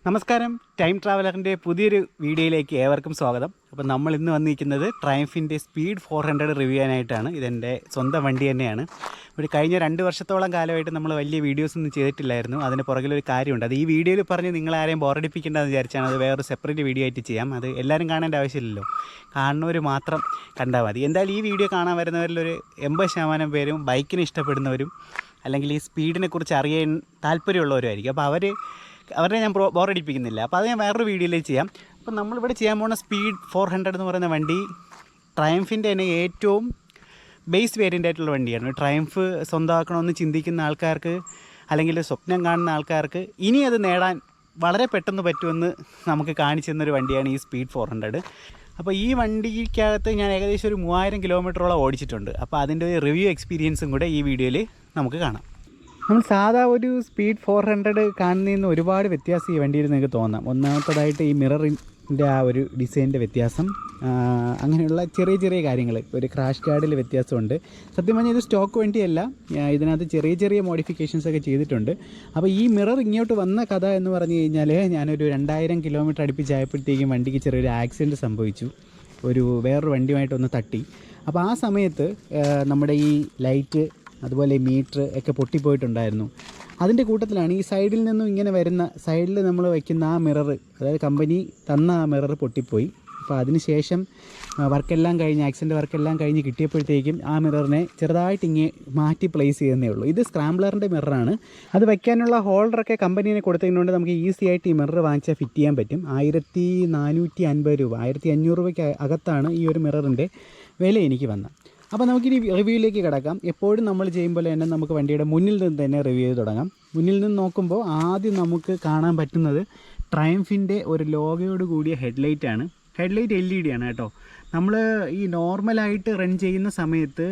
നമസ്കാരം, ടൈം ട്രാവലറിൻ്റെ പുതിയൊരു വീഡിയോയിലേക്ക് ഏവർക്കും സ്വാഗതം. അപ്പോൾ നമ്മൾ ഇന്ന് വന്നിരിക്കുന്നത് ട്രയംഫിൻ്റെ സ്പീഡ് 400 റിവ്യൂ ചെയ്യാനായിട്ടാണ്. ഇതെൻ്റെ സ്വന്തം വണ്ടി തന്നെയാണ്. ഒരു കഴിഞ്ഞ 2 വർഷത്തോളം കാലമായിട്ട് നമ്മൾ വലിയ വീഡിയോസ് ഒന്നും ചെയ്തിട്ടില്ലായിരുന്നു. അതിന് പുറകിലൊരു കാര്യമുണ്ട്. അത് ഈ വീഡിയോയിൽ പറഞ്ഞ് നിങ്ങളാരെയും ബോറടിപ്പിക്കേണ്ടതെന്ന് വിചാരിച്ചാണ്. അത് വേറൊരു സെപ്പറേറ്റ് വീഡിയോ ആയിട്ട് ചെയ്യാം. അത് എല്ലാവരും കാണേണ്ട ആവശ്യമില്ലല്ലോ, കാണുന്നവർ മാത്രം കണ്ടാൽ മതി. എന്തായാലും ഈ വീഡിയോ കാണാൻ വരുന്നവരിലൊരു 80% പേരും ബൈക്കിനെ ഇഷ്ടപ്പെടുന്നവരും അല്ലെങ്കിൽ ഈ സ്പീഡിനെ കുറിച്ച് അറിയാൻ താല്പര്യമുള്ളവരുമായിരിക്കും. അപ്പോൾ അവരെ ഞാൻ ബോറടിപ്പിക്കുന്നില്ല. അപ്പോൾ അത് ഞാൻ വേറൊരു വീഡിയോയിലേക്ക് ചെയ്യാം. അപ്പോൾ നമ്മളിവിടെ ചെയ്യാൻ പോകുന്ന സ്പീഡ് 400 എന്ന് പറയുന്ന വണ്ടി ട്രയംഫിൻ്റെ തന്നെ ഏറ്റവും ബേസ് വേരിയൻ്റ് ആയിട്ടുള്ള വണ്ടിയാണ്. ട്രയംഫ് സ്വന്തമാക്കണമെന്ന് ചിന്തിക്കുന്ന ആൾക്കാർക്ക് അല്ലെങ്കിൽ സ്വപ്നം കാണുന്ന ആൾക്കാർക്ക് ഇനി അത് നേടാൻ വളരെ പെട്ടെന്ന് പറ്റുമെന്ന് നമുക്ക് കാണിച്ചു തന്നൊരു വണ്ടിയാണ് ഈ സ്പീഡ് 400. അപ്പോൾ ഈ വണ്ടിക്കകത്ത് ഞാൻ ഏകദേശം ഒരു 3000 കിലോമീറ്ററോളം ഓടിച്ചിട്ടുണ്ട്. അപ്പോൾ അതിൻ്റെ ഒരു റിവ്യൂ എക്സ്പീരിയൻസും കൂടെ ഈ വീഡിയോയിൽ നമുക്ക് കാണാം. നമ്മൾ സാധാ ഒരു സ്പീഡ് 400 കാണുന്നതിന് ഒരുപാട് വ്യത്യാസം ഈ വണ്ടിയിൽ നിങ്ങൾക്ക് തോന്നാം. ഒന്നാമത്തതായിട്ട് ഈ മിററിൻ്റെ ആ ഒരു ഡിസൈനിൻ്റെ വ്യത്യാസം, അങ്ങനെയുള്ള ചെറിയ ചെറിയ കാര്യങ്ങൾ. ഒരു ക്രാഷ് ഗാർഡിൽ വ്യത്യാസമുണ്ട്. സത്യം പറഞ്ഞാൽ ഇത് സ്റ്റോക്ക് വണ്ടിയല്ല, ഇതിനകത്ത് ചെറിയ ചെറിയ മോഡിഫിക്കേഷൻസ് ഒക്കെ ചെയ്തിട്ടുണ്ട്. അപ്പോൾ ഈ മിറർ ഇങ്ങോട്ട് വന്ന കഥ എന്ന് പറഞ്ഞു കഴിഞ്ഞാൽ, ഞാനൊരു 2000 കിലോമീറ്റർ അടുപ്പിച്ചായപ്പോഴത്തേക്കും വണ്ടിക്ക് ചെറിയൊരു ആക്സിഡൻറ്റ് സംഭവിച്ചു. വേറൊരു വണ്ടിയുമായിട്ടൊന്ന് തട്ടി. അപ്പോൾ ആ സമയത്ത് നമ്മുടെ ഈ ലൈറ്റ് അതുപോലെ മീറ്റർ ഒക്കെ പൊട്ടിപ്പോയിട്ടുണ്ടായിരുന്നു. അതിൻ്റെ കൂട്ടത്തിലാണ് ഈ സൈഡിൽ നിന്നും ഇങ്ങനെ വരുന്ന സൈഡിൽ നമ്മൾ വയ്ക്കുന്ന ആ മിറർ, അതായത് കമ്പനി തന്ന ആ മിറർ പൊട്ടിപ്പോയി. അപ്പോൾ അതിന് ശേഷം വർക്കെല്ലാം കഴിഞ്ഞ് ആക്സിഡൻ്റ് വർക്കെല്ലാം കഴിഞ്ഞ് കിട്ടിയപ്പോഴത്തേക്കും ആ മിററിനെ ചെറുതായിട്ട് ഇങ്ങനെ മാറ്റി പ്ലേസ് ചെയ്യുന്നേ ഉള്ളൂ. ഇത് സ്ക്രാംബ്ലറിൻ്റെ മിററാണ്. അത് വയ്ക്കാനുള്ള ഹോൾഡറൊക്കെ കമ്പനീനെ കൊടുത്തതുകൊണ്ട് നമുക്ക് ഈസി ആയിട്ട് ഈ മിറർ വാങ്ങിച്ചാൽ ഫിറ്റ് ചെയ്യാൻ പറ്റും. 1450 രൂപ, 1500 രൂപയ്ക്ക് അകത്താണ് ഈ ഒരു മിററിൻ്റെ വില എനിക്ക് വന്നത്. അപ്പോൾ നമുക്കിനി റിവ്യൂയിലേക്ക് കിടക്കാം. എപ്പോഴും നമ്മൾ ചെയ്യുമ്പോൾ തന്നെ നമുക്ക് വണ്ടിയുടെ മുന്നിൽ നിന്ന് തന്നെ റിവ്യൂ ചെയ്ത് തുടങ്ങാം. മുന്നിൽ നിന്ന് നോക്കുമ്പോൾ ആദ്യം നമുക്ക് കാണാൻ പറ്റുന്നത് ട്രയംഫിൻ്റെ ഒരു ലോഗോയോട് കൂടിയ ഹെഡ്ലൈറ്റാണ്. ഹെഡ്ലൈറ്റ് LED ആണ് കേട്ടോ. നമ്മൾ ഈ നോർമലായിട്ട് റൺ ചെയ്യുന്ന സമയത്ത്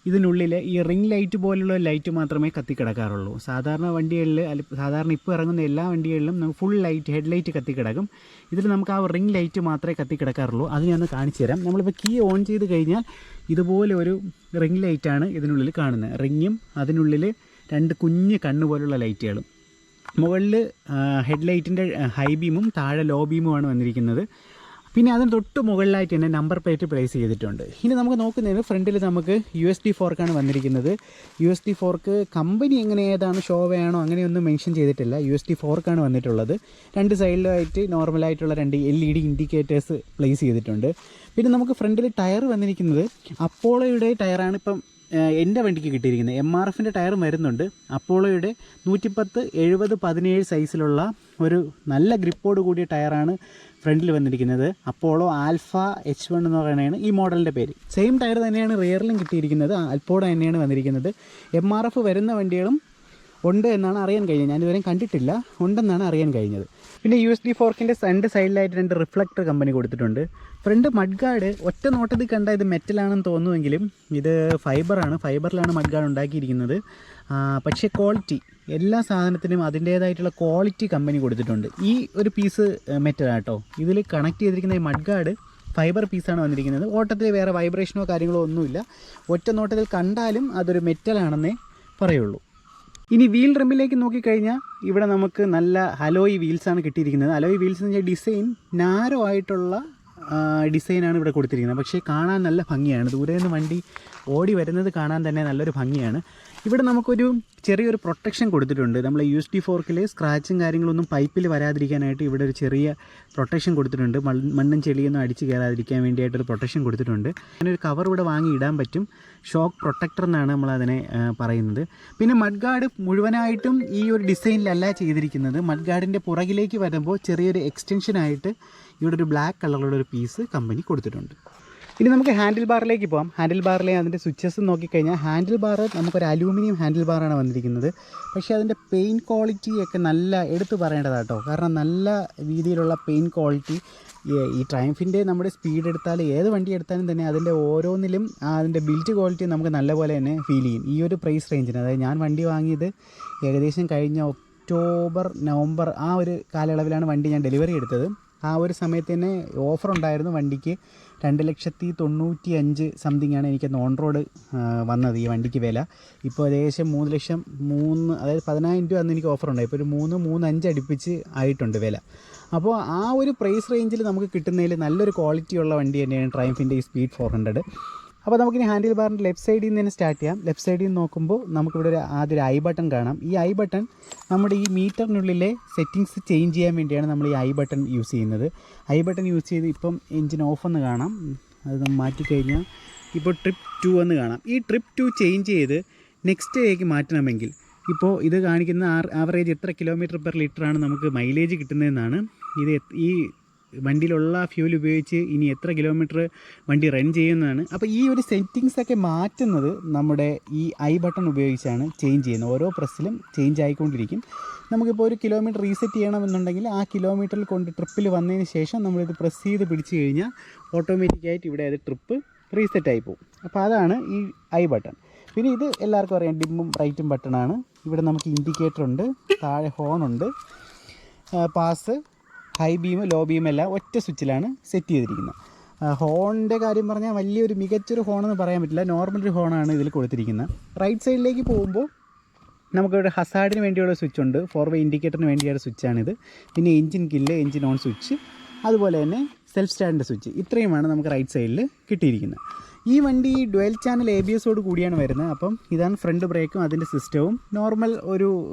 ഇതിനുള്ളിൽ ഈ റിംഗ് ലൈറ്റ് പോലുള്ള ലൈറ്റ് മാത്രമേ കത്തിക്കിടക്കാറുള്ളൂ. സാധാരണ വണ്ടികളിൽ സാധാരണ ഇപ്പോൾ ഇറങ്ങുന്ന എല്ലാ വണ്ടികളിലും നമുക്ക് ഫുൾ ലൈറ്റ് ഹെഡ്ലൈറ്റ് കത്തിക്കിടക്കും. ഇതിൽ നമുക്ക് ആ റിംഗ് ലൈറ്റ് മാത്രമേ കത്തിക്കിടക്കാറുള്ളൂ. അത് ഞാൻ ഒന്ന് കാണിച്ചു തരാം. നമ്മളിപ്പോൾ കീ ഓൺ ചെയ്ത് കഴിഞ്ഞാൽ ഇതുപോലെ ഒരു റിംഗ് ലൈറ്റാണ് ഇതിനുള്ളിൽ കാണുന്നത്. റിങ്ങും അതിനുള്ളിൽ 2 കുഞ്ഞ് കണ്ണ് പോലുള്ള ലൈറ്റുകളും. മുകളിൽ ഹെഡ്ലൈറ്റിൻ്റെ ഹൈ ബീമും താഴെ ലോ ബീമുമാണ് വന്നിരിക്കുന്നത്. പിന്നെ അതിന് തൊട്ട് മുകളിലായിട്ട് തന്നെ നമ്പർ പ്ലേറ്റ് പ്ലേസ് ചെയ്തിട്ടുണ്ട്. ഇനി നമുക്ക് നോക്കുന്നതിന് ഫ്രണ്ടിൽ നമുക്ക് USB ഫോർക്കാണ് വന്നിരിക്കുന്നത്. USB ഫോർക്ക് കമ്പനി എങ്ങനെ ഏതാണ് ഷോവയാണോ അങ്ങനെയൊന്നും മെൻഷൻ ചെയ്തിട്ടില്ല. USB ഫോർക്കാണ് വന്നിട്ടുള്ളത്. 2 സൈഡിലായിട്ട് നോർമലായിട്ടുള്ള 2 LED ഇൻഡിക്കേറ്റേഴ്സ് പ്ലേസ് ചെയ്തിട്ടുണ്ട്. പിന്നെ നമുക്ക് ഫ്രണ്ടിൽ ടയർ വന്നിരിക്കുന്നത് അപ്പോളോയുടെ ടയറാണ് ഇപ്പം എൻ്റെ വണ്ടിക്ക് കിട്ടിയിരിക്കുന്നത്. MRFൻ്റെ ടയർ വരുന്നുണ്ട്. അപ്പോളോയുടെ 110, 70, 17 സൈസിലുള്ള ഒരു നല്ല ഗ്രിപ്പോട് കൂടിയ ടയറാണ് ഫ്രണ്ടിൽ വന്നിരിക്കുന്നത്. അപ്പോളോ ആൽഫ H1 എന്ന് പറയുന്നതാണ് ഈ മോഡലിൻ്റെ പേര്. സെയിം ടയർ തന്നെയാണ് റിയറിലും കിട്ടിയിരിക്കുന്നത്. ആൽഫോയുടെ തന്നെയാണ് വന്നിരിക്കുന്നത്. MRF വരുന്ന വണ്ടികളും ഉണ്ട് എന്നാണ് അറിയാൻ കഴിഞ്ഞത്. ഞാനിതുവരെയും കണ്ടിട്ടില്ല, ഉണ്ടെന്നാണ് അറിയാൻ കഴിഞ്ഞത്. പിന്നെ USB ഫോർക്കിൻ്റെ രണ്ട് സൈഡിലായിട്ട് 2 റിഫ്ലക്ടർ കമ്പനി കൊടുത്തിട്ടുണ്ട്. ഫ്രണ്ട് മഡ് ഗാർഡ് ഒറ്റ നോട്ടത്തിൽ കണ്ടാൽ ഇത് മെറ്റലാണെന്ന് തോന്നുമെങ്കിലും ഇത് ഫൈബറിലാണ് മഡ് ഗാർഡ് ഉണ്ടാക്കിയിരിക്കുന്നത്. പക്ഷേ ക്വാളിറ്റി, എല്ലാ സാധനത്തിനും അതിൻ്റേതായിട്ടുള്ള ക്വാളിറ്റി കമ്പനി കൊടുത്തിട്ടുണ്ട്. ഈ ഒരു പീസ് മെറ്റലാണ് കേട്ടോ. ഇതിൽ കണക്ട് ചെയ്തിരിക്കുന്ന ഈ മഡ് ഗാർഡ് ഫൈബർ പീസാണ് വന്നിരിക്കുന്നത്. ഓട്ടത്തിൽ വേറെ വൈബ്രേഷനോ കാര്യങ്ങളോ ഒന്നുമില്ല. ഒറ്റ നോട്ടത്തിൽ കണ്ടാലും അതൊരു മെറ്റലാണെന്നേ പറയുള്ളൂ. ഇനി വീൽ റിമ്മിലേക്ക് നോക്കിക്കഴിഞ്ഞാൽ ഇവിടെ നമുക്ക് നല്ല അലോയ് വീൽസാണ് കിട്ടിയിരിക്കുന്നത്. അലോയ് വീൽസ് എന്ന് വെച്ചാൽ ഡിസൈൻ നാരോ ആയിട്ടുള്ള ഡിസൈനാണ് ഇവിടെ കൊടുത്തിരിക്കുന്നത്. പക്ഷേ കാണാൻ നല്ല ഭംഗിയാണ്. ദൂരെ നിന്ന് വണ്ടി ഓടി വരുന്നത് കാണാൻ തന്നെ നല്ലൊരു ഭംഗിയാണ്. ഇവിടെ നമുക്കൊരു ചെറിയൊരു പ്രൊട്ടക്ഷൻ കൊടുത്തിട്ടുണ്ട്. നമ്മൾ USB ഫോർക്കിൽ സ്ക്രാച്ചും കാര്യങ്ങളൊന്നും പൈപ്പിൽ വരാതിരിക്കാനായിട്ട് ഇവിടെ ഒരു ചെറിയ പ്രൊട്ടക്ഷൻ കൊടുത്തിട്ടുണ്ട്. മണ്ണും ചെളിയൊന്നും അടിച്ച് കയറാതിരിക്കാൻ വേണ്ടിയിട്ടൊരു പ്രൊട്ടക്ഷൻ കൊടുത്തിട്ടുണ്ട്. അങ്ങനൊരു കവർ ഇവിടെ വാങ്ങി ഇടാൻ പറ്റും. ഷോക്ക് പ്രൊട്ടക്ടർ എന്നാണ് നമ്മളതിനെ പറയുന്നത്. പിന്നെ മഡ് ഗാർഡ് മുഴുവനായിട്ടും ഈ ഒരു ഡിസൈനിലല്ല ചെയ്തിരിക്കുന്നത്. മഡ് ഗാർഡിൻ്റെ പുറകിലേക്ക് വരുമ്പോൾ ചെറിയൊരു എക്സ്റ്റൻഷനായിട്ട് ഇവിടെ ഒരു ബ്ലാക്ക് കളറുള്ള ഒരു പീസ് കമ്പനി കൊടുത്തിട്ടുണ്ട്. ഇനി നമുക്ക് ഹാൻഡിൽ ബാറിലേക്ക് പോകാം. ഹാൻഡിൽ ബാറിലെ അതിൻ്റെ സ്വിച്ചസ് നോക്കിക്കഴിഞ്ഞാൽ ഹാൻഡിൽ ബാർ നമുക്കൊരു അലൂമിനിയം ഹാൻഡിൽ ബാറാണ് വന്നിരിക്കുന്നത്. പക്ഷേ അതിൻ്റെ പെയിൻറ്റ് ക്വാളിറ്റിയൊക്കെ നല്ല എടുത്തു പറയേണ്ടതാട്ടോ. കാരണം നല്ല രീതിയിലുള്ള പെയിൻറ്റ് ക്വാളിറ്റി ഈ ട്രയംഫിൻ്റെ നമ്മുടെ സ്പീഡ് എടുത്താൽ ഏത് വണ്ടി എടുത്താലും തന്നെ അതിൻ്റെ ഓരോന്നിലും അതിൻ്റെ ബിൽറ്റ് ക്വാളിറ്റി നമുക്ക് നല്ലപോലെ തന്നെ ഫീൽ ചെയ്യും. ഈ ഒരു പ്രൈസ് റേഞ്ചിന്, അതായത് ഞാൻ വണ്ടി വാങ്ങിയത് ഏകദേശം കഴിഞ്ഞ ഒക്ടോബർ നവംബർ ആ ഒരു കാലയളവിലാണ് വണ്ടി ഞാൻ ഡെലിവറി എടുത്തത്. ആ ഒരു സമയത്ത് തന്നെ ഓഫർ ഉണ്ടായിരുന്നു വണ്ടിക്ക്. 2,95,000 സംതിങ് ആണ് എനിക്കന്ന് ഓൺ റോഡ് വന്നത് ഈ വണ്ടിക്ക് വില. ഇപ്പോൾ ഏകദേശം 3 ലക്ഷം അതായത് 10,000 രൂപ അന്ന് എനിക്ക് ഓഫറുണ്ടായി. ഇപ്പോൾ ഒരു 3-5 അടുപ്പിച്ച് ആയിട്ടുണ്ട് വില. അപ്പോൾ ആ ഒരു പ്രൈസ് റേഞ്ചിൽ നമുക്ക് കിട്ടുന്നതിൽ നല്ലൊരു ക്വാളിറ്റിയുള്ള വണ്ടി തന്നെയാണ് ട്രയംഫിൻ്റെ ഈ സ്പീഡ് 400. അപ്പോൾ നമുക്കിനി ഹാൻഡിൽ ബാറിൻ്റെ ലെഫ്റ്റ് സൈഡിൽ നിന്ന് തന്നെ സ്റ്റാർട്ട് ചെയ്യാം. ലെഫ്റ്റ് സൈഡിൽ നിന്ന് നോക്കുമ്പോൾ നമുക്കിവിടെ ആദ്യം ഒരു ഐ ബട്ടൺ കാണാം. ഈ ഐ ബട്ടൺ നമ്മുടെ ഈ മീറ്ററിനുള്ളിലെ സെറ്റിങ്സ് ചേഞ്ച് ചെയ്യാൻ വേണ്ടിയാണ് നമ്മൾ ഈ ഐ ബട്ടൺ യൂസ് ചെയ്യുന്നത്. ഐ ബട്ടൺ യൂസ് ചെയ്ത് ഇപ്പം എൻജിൻ ഓഫ് എന്ന് കാണാം. അത് നമ്മൾ മാറ്റിക്കഴിഞ്ഞാൽ ഇപ്പോൾ ട്രിപ്പ് 2 എന്ന് കാണാം. ഈ ട്രിപ്പ് 2 ചേഞ്ച് ചെയ്ത് നെക്സ്റ്റിലേക്ക് മാറ്റണമെങ്കിൽ ഇപ്പോൾ ഇത് കാണിക്കുന്ന ആവറേജ് എത്ര km/ലിറ്ററാണ് നമുക്ക് മൈലേജ് കിട്ടുന്നതെന്നാണ്. ഈ വണ്ടിയിലുള്ള ഫ്യൂൽ ഉപയോഗിച്ച് ഇനി എത്ര കിലോമീറ്റർ വണ്ടി റൺ ചെയ്യുന്നതാണ്. അപ്പോൾ ഈ ഒരു സെറ്റിങ്സൊക്കെ മാറ്റുന്നത് നമ്മുടെ ഈ ഐ ബട്ടൺ ഉപയോഗിച്ചാണ് ചേഞ്ച് ചെയ്യുന്നത്. ഓരോ പ്രസ്സിലും ചേഞ്ച് ആയിക്കൊണ്ടിരിക്കും. നമുക്കിപ്പോൾ ഒരു കിലോമീറ്റർ റീസെറ്റ് ചെയ്യണമെന്നുണ്ടെങ്കിൽ ആ കിലോമീറ്ററിൽ കൊണ്ട് ട്രിപ്പിൽ വന്നതിന് ശേഷം നമ്മളിത് പ്രസ് ചെയ്ത് പിടിച്ച് കഴിഞ്ഞാൽ ഓട്ടോമാറ്റിക്കായിട്ട് ഇവിടെ അത് ട്രിപ്പ് റീസെറ്റായി പോകും. അപ്പോൾ അതാണ് ഈ ഐ ബട്ടൺ. പിന്നെ ഇത് എല്ലാവർക്കും അറിയാം, ഡിമ്മും ബ്രൈറ്റും ബട്ടണാണ്. ഇവിടെ നമുക്ക് ഇൻഡിക്കേറ്റർ ഉണ്ട്, താഴെ ഹോണുണ്ട്, pass, high beam, low beam എല്ലാം ഒറ്റ സ്വിച്ചിലാണ് സെറ്റ് ചെയ്തിരിക്കുന്നത്. ഹോണിൻ്റെ കാര്യം പറഞ്ഞാൽ വലിയൊരു മികച്ചൊരു ഹോണെന്ന് പറയാൻ പറ്റില്ല, നോർമൽ ഒരു ഹോണാണ് ഇതിൽ കൊടുത്തിരിക്കുന്നത്. റൈറ്റ് സൈഡിലേക്ക് പോകുമ്പോൾ നമുക്കിവിടെ ഹസാർഡിന് വേണ്ടിയുള്ള സ്വിച്ച് ഉണ്ട്, 4-വേ ഇൻഡിക്കേറ്ററിന് വേണ്ടിയുള്ള സ്വിച്ചാണിത്. പിന്നെ engine kill, engine on switch, അതുപോലെ തന്നെ സെൽഫ് സ്റ്റാൻഡിൻ്റെ സ്വിച്ച്, ഇത്രയുമാണ് നമുക്ക് റൈറ്റ് സൈഡിൽ കിട്ടിയിരിക്കുന്നത്. ഈ വണ്ടി ഡുവൽ ചാനൽ ABS കൂടിയാണ് വരുന്നത്. അപ്പം ഇതാണ് ഫ്രണ്ട് ബ്രേക്കും അതിൻ്റെ സിസ്റ്റവും. നോർമൽ ഒരു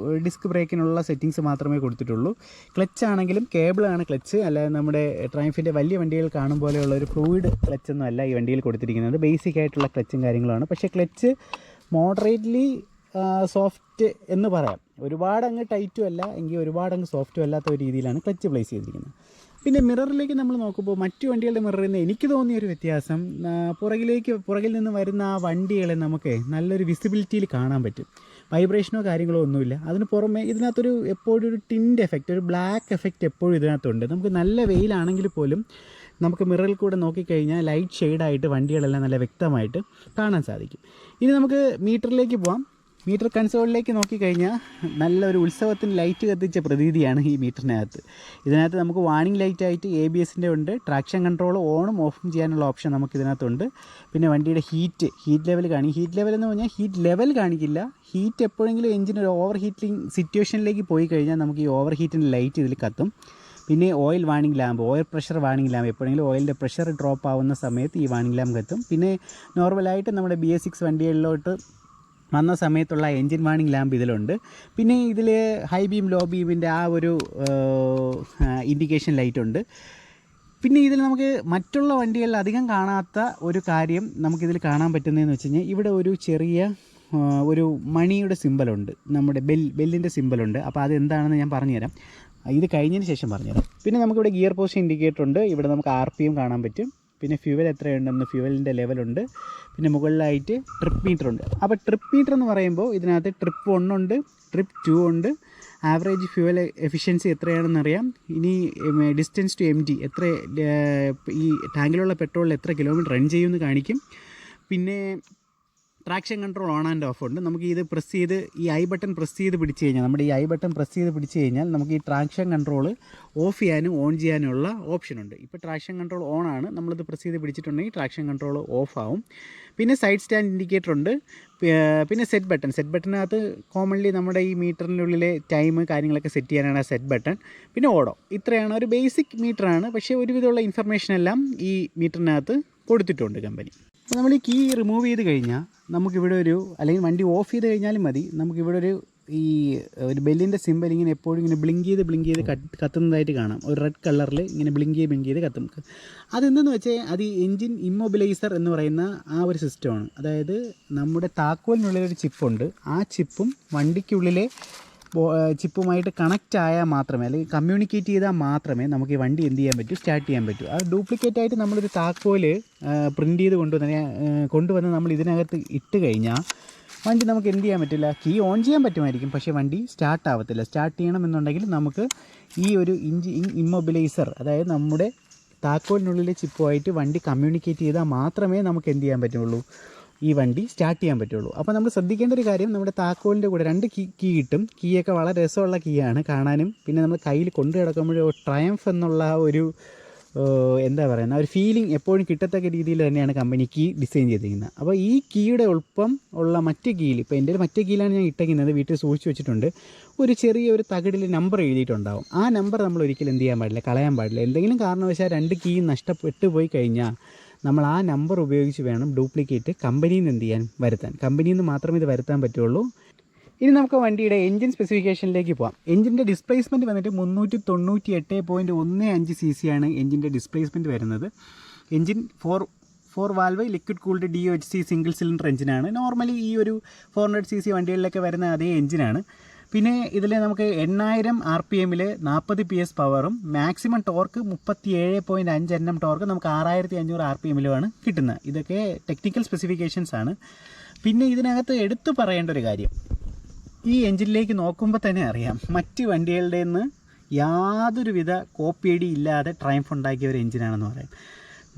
ഡിസ്ക് ബ്രേക്കിനുള്ള സെറ്റിങ്സ് മാത്രമേ കൊടുത്തിട്ടുള്ളൂ. ക്ലച്ച് ആണെങ്കിലും കേബിളാണ് ക്ലച്ച്, അല്ലാതെ നമ്മുടെ ട്രയംഫിൻ്റെ വലിയ വണ്ടികൾ കാണും പോലെയുള്ള ഒരു ഫ്ലൂയിഡ് ക്ലച്ചൊന്നും അല്ല ഈ വണ്ടിയിൽ കൊടുത്തിരിക്കുന്നത്. ബേസിക് ആയിട്ടുള്ള ക്ലച്ചും കാര്യങ്ങളുമാണ്. പക്ഷേ ക്ലച്ച് മോഡറേറ്റ്ലി സോഫ്റ്റ് എന്ന് പറയാം. ഒരുപാട് അങ്ങ് ടൈറ്റും അല്ല, എങ്കിൽ ഒരുപാട് അങ്ങ് സോഫ്റ്റും അല്ലാത്ത ഒരു രീതിയിലാണ് ക്ലച്ച് പ്ലേസ് ചെയ്തിരിക്കുന്നത്. പിന്നെ മിററിലേക്ക് നമ്മൾ നോക്കുമ്പോൾ മറ്റു വണ്ടികളുടെ മിററിൽ നിന്ന് എനിക്ക് തോന്നിയൊരു വ്യത്യാസം, പുറകിൽ നിന്ന് വരുന്ന ആ വണ്ടികളെ നമുക്ക് നല്ലൊരു വിസിബിലിറ്റിയിൽ കാണാൻ പറ്റും. വൈബ്രേഷനോ കാര്യങ്ങളോ ഒന്നുമില്ല. അതിന് പുറമെ ഇതിനകത്തൊരു എപ്പോഴും ഒരു ടിൻറ്റ് എഫക്റ്റ്, ഒരു ബ്ലാക്ക് എഫക്റ്റ് എപ്പോഴും ഇതിനകത്തുണ്ട്. നമുക്ക് നല്ല വെയിലാണെങ്കിൽ പോലും നമുക്ക് മിററിൽ കൂടെ നോക്കിക്കഴിഞ്ഞാൽ ലൈറ്റ് ഷെയ്ഡായിട്ട് വണ്ടികളെല്ലാം നല്ല വ്യക്തമായിട്ട് കാണാൻ സാധിക്കും. ഇനി നമുക്ക് മീറ്ററിലേക്ക് പോകാം. മീറ്റർ കൺസോളിലേക്ക് നോക്കിക്കഴിഞ്ഞാൽ നല്ലൊരു ഉത്സവത്തിന് ലൈറ്റ് കത്തിച്ച പ്രതീതിയാണ് ഈ മീറ്ററിനകത്ത്. ഇതിനകത്ത് നമുക്ക് വാർണിംഗ് ലൈറ്റായിട്ട് ABSൻ്റെ ഉണ്ട്, ട്രാക്ഷൻ കൺട്രോൾ ഓണും ഓഫും ചെയ്യാനുള്ള ഓപ്ഷൻ നമുക്ക് ഇതിനകത്തുണ്ട്. പിന്നെ വണ്ടിയുടെ ഹീറ്റ് ലെവൽ കാണിക്കും. ഹീറ്റ് ലെവൽ എന്ന് പറഞ്ഞാൽ ഹീറ്റ് ലെവൽ കാണിക്കില്ല. ഹീറ്റ് എപ്പോഴെങ്കിലും എഞ്ചിൻ ഒരു ഓവർ ഹീറ്റിംഗ് സിറ്റുവേഷനിലേക്ക് പോയി കഴിഞ്ഞാൽ നമുക്ക് ഈ ഓവർ ഹീറ്റിൻ്റെ ലൈറ്റ് ഇതിൽ കത്തും. പിന്നെ oil warning lamp, oil pressure warning lamp, എപ്പോഴെങ്കിലും ഓയിലിൻ്റെ പ്രഷർ ഡ്രോപ്പ് ആവുന്ന സമയത്ത് ഈ വാർണിംഗ് ലാമ്പ് കത്തും. പിന്നെ നോർമലായിട്ട് നമ്മുടെ BS6 വണ്ടികളിലോട്ട് വന്ന സമയത്തുള്ള എൻജിൻ വാർണിംഗ് ലാമ്പ് ഇതിലുണ്ട്. പിന്നെ ഇതിൽ ഹൈ ബീം, ലോ ബീമിൻ്റെ ആ ഒരു ഇൻഡിക്കേഷൻ ലൈറ്റുണ്ട്. പിന്നെ ഇതിൽ നമുക്ക് മറ്റുള്ള വണ്ടികളിൽ അധികം കാണാത്ത ഒരു കാര്യം നമുക്കിതിൽ കാണാൻ പറ്റുന്നതെന്ന് വെച്ച് കഴിഞ്ഞാൽ ഇവിടെ ഒരു ചെറിയ ഒരു മണിയുടെ സിമ്പലുണ്ട്, നമ്മുടെ ബെല്ലിൻ്റെ സിമ്പലുണ്ട്. അപ്പോൾ അതെന്താണെന്ന് ഞാൻ പറഞ്ഞുതരാം, ഇത് കഴിഞ്ഞതിന് ശേഷം പറഞ്ഞുതരാം. പിന്നെ നമുക്കിവിടെ ഗിയർ പോസ്റ്റ് ഇൻഡിക്കേറ്റർ ഉണ്ട്. ഇവിടെ നമുക്ക് RPM കാണാൻ പറ്റും. പിന്നെ ഫ്യൂവൽ എത്രയുണ്ടെന്ന് ഫ്യൂവലിൻ്റെ ലെവലുണ്ട്. പിന്നെ മുകളിലായിട്ട് ട്രിപ്പ് മീറ്റർ ഉണ്ട്. അപ്പോൾ ട്രിപ്പ് മീറ്റർ എന്ന് പറയുമ്പോൾ ഇതിനകത്ത് ട്രിപ്പ് 1 ഉണ്ട്, ട്രിപ്പ് 2 ഉണ്ട്, ആവറേജ് ഫ്യൂവൽ എഫിഷ്യൻസി എത്രയാണെന്നറിയാം. ഇനി ഡിസ്റ്റൻസ് ടു MT എത്ര, ഈ ടാങ്കിലുള്ള പെട്രോളിൽ എത്ര കിലോമീറ്റർ റൺ ചെയ്യുമെന്ന് കാണിക്കും. പിന്നെ traction control on and of ഉണ്ട്. നമുക്ക് ഇത് പ്രസ് ചെയ്ത് ഈ ഐ ബട്ടൺ പ്രസ് ചെയ്ത് പിടിച്ച് കഴിഞ്ഞാൽ, നമ്മുടെ ഈ ഐ ബട്ടൺ പ്രസ് ചെയ്ത് പിടിച്ച് കഴിഞ്ഞാൽ നമുക്ക് ഈ ട്രാക്ഷൻ കൺട്രോൾ ഓഫ് ചെയ്യാനും ഓൺ ചെയ്യാനുമുള്ള ഓപ്ഷനുണ്ട്. ഇപ്പോൾ ട്രാക്ഷൻ കൺട്രോൾ ഓൺ ആണ്, നമ്മളിത് പ്രസ് ചെയ്ത് പിടിച്ചിട്ടുണ്ടെങ്കിൽ ട്രാക്ഷൻ കൺട്രോൾ ഓഫ് ആവും. പിന്നെ സൈഡ് സ്റ്റാൻഡ് ഇൻഡിക്കേറ്റർ ഉണ്ട്. പിന്നെ സെറ്റ് ബട്ടണിനകത്ത് കോമൺലി നമ്മുടെ ഈ മീറ്ററിനുള്ളിലെ ടൈം കാര്യങ്ങളൊക്കെ സെറ്റ് ചെയ്യാനാണ് ആ സെറ്റ് ബട്ടൺ. പിന്നെ ഓടോ, ഇത്രയാണ് ഒരു ബേസിക് മീറ്ററാണ്. പക്ഷേ ഒരുവിധമുള്ള ഇൻഫർമേഷൻ എല്ലാം ഈ മീറ്ററിനകത്ത് കൊടുത്തിട്ടുണ്ട് കമ്പനി. അപ്പോൾ നമ്മൾ ഈ കീ റിമൂവ് ചെയ്ത് കഴിഞ്ഞാൽ നമുക്കിവിടെ അല്ലെങ്കിൽ വണ്ടി ഓഫ് ചെയ്ത് കഴിഞ്ഞാലും മതി, നമുക്കിവിടെ ഒരു ബെല്ലിൻ്റെ സിമ്പൽ ഇങ്ങനെ എപ്പോഴും ഇങ്ങനെ ബ്ലിങ്ക് ചെയ്ത് കത്തുന്നതായിട്ട് കാണാം. ഒരു റെഡ് കളറിൽ ഇങ്ങനെ ബ്ലിങ്ക് ചെയ്ത് കത്തും. അതെന്തെന്ന് വെച്ചാൽ അത് ഈ എൻജിൻ ഇമ്മൊബിലൈസർ എന്ന് പറയുന്ന ആ ഒരു സിസ്റ്റമാണ്. അതായത് നമ്മുടെ താക്കോലിനുള്ളിലൊരു ചിപ്പുണ്ട്, ആ ചിപ്പും വണ്ടിക്കുള്ളിലെ ചിപ്പുമായിട്ട് കണക്റ്റ് ആയാൽ മാത്രമേ, അല്ലെങ്കിൽ കമ്മ്യൂണിക്കേറ്റ് ചെയ്താൽ മാത്രമേ നമുക്ക് ഈ വണ്ടി എന്ത് ചെയ്യാൻ പറ്റൂ, സ്റ്റാർട്ട് ചെയ്യാൻ പറ്റൂ. അത് ഡ്യൂപ്ലിക്കേറ്റായിട്ട് നമ്മളൊരു താക്കോല് പ്രിൻറ്റ് ചെയ്ത് കൊണ്ടുവന്ന് നമ്മൾ ഇതിനകത്ത് ഇട്ട് കഴിഞ്ഞാൽ വണ്ടി നമുക്ക് എന്ത് ചെയ്യാൻ പറ്റില്ല, കീ ഓൺ ചെയ്യാൻ പറ്റുമായിരിക്കും, പക്ഷേ വണ്ടി സ്റ്റാർട്ട് ആവത്തില്ല. സ്റ്റാർട്ട് ചെയ്യണമെന്നുണ്ടെങ്കിൽ നമുക്ക് ഈ ഒരു ഇമ്മൊബിലൈസർ, അതായത് നമ്മുടെ താക്കോലിനുള്ളിലെ ചിപ്പുമായിട്ട് വണ്ടി കമ്മ്യൂണിക്കേറ്റ് ചെയ്താൽ മാത്രമേ നമുക്ക് എന്ത് ചെയ്യാൻ പറ്റുള്ളൂ, ഈ വണ്ടി സ്റ്റാർട്ട് ചെയ്യാൻ പറ്റുള്ളൂ. അപ്പോൾ നമ്മൾ ശ്രദ്ധിക്കേണ്ട ഒരു കാര്യം, നമ്മുടെ താക്കോലിൻ്റെ കൂടെ 2 കീ കിട്ടും. കീയൊക്കെ വളരെ രസമുള്ള കീയാണ് കാണാനും. പിന്നെ നമ്മൾ കയ്യിൽ കൊണ്ടു കിടക്കുമ്പോൾ ട്രയംഫ് എന്നുള്ള ഒരു എന്താ പറയുക, ഒരു ഫീലിംഗ് എപ്പോഴും കിട്ടത്തക്ക രീതിയിൽ തന്നെയാണ് കമ്പനി കീ ഡിസൈൻ ചെയ്തിരിക്കുന്നത്. അപ്പോൾ ഈ കീയുടെ ഒപ്പം ഉള്ള മറ്റേ കീയിൽ, ഇപ്പോൾ എൻ്റെ മറ്റേ കീയിലാണ് ഞാൻ ഇട്ടേക്കുന്നത്, വീട്ടിൽ സൂക്ഷിച്ച് വെച്ചിട്ടുണ്ട്, ഒരു ചെറിയൊരു തകിടിൽ നമ്പർ എഴുതിയിട്ടുണ്ടാവും. ആ നമ്പർ നമ്മൾ ഒരിക്കലും എന്ത് ചെയ്യാൻ പാടില്ല, കളയാൻ പാടില്ല. എന്തെങ്കിലും കാരണവശാൽ 2 കീ നഷ്ടപ്പെട്ടു പോയി കഴിഞ്ഞാൽ നമ്മൾ ആ നമ്പർ ഉപയോഗിച്ച് വേണം ഡ്യൂപ്ലിക്കേറ്റ് കമ്പനിയിൽ നിന്ന് എന്ത് ചെയ്യാൻ, വരുത്താൻ. കമ്പനിയിൽ നിന്ന് മാത്രമേ ഇത് വരുത്താൻ പറ്റുള്ളൂ. ഇനി നമുക്ക് വണ്ടിയുടെ എൻജിൻ സ്പെസിഫിക്കേഷനിലേക്ക് പോകാം. എൻജിൻ്റെ ഡിസ്പ്ലേസ്മെൻറ്റ് വന്നിട്ട് 398.15 cc ആണ് എൻജിൻ്റെ ഡിസ്പ്ലേസ്മെൻറ്റ് വരുന്നത്. Engine 4 valve liquid cooled DOHC single cylinder എഞ്ചിനാണ്. നോർമലി ഈ ഒരു 400 cc വണ്ടികളിലൊക്കെ വരുന്ന അതേ എഞ്ചിനാണ്. പിന്നെ ഇതിൽ നമുക്ക് 8000 RPM 40 PS പവറും മാക്സിമം ടോർക്ക് 37.5 Nm ടോർക്ക് നമുക്ക് 6500 RPM കിട്ടുന്നത്. ഇതൊക്കെ ടെക്നിക്കൽ സ്പെസിഫിക്കേഷൻസ് ആണ്. പിന്നെ ഇതിനകത്ത് എടുത്തു പറയേണ്ട ഒരു കാര്യം, ഈ എൻജിനിലേക്ക് നോക്കുമ്പോൾ തന്നെ അറിയാം, മറ്റ് വണ്ടികളുടെ നിന്ന് യാതൊരുവിധ കോപ്പിയടി ഇല്ലാതെ ട്രയംഫ് ഉണ്ടാക്കിയ ഒരു എൻജിനാണെന്ന് പറയാം.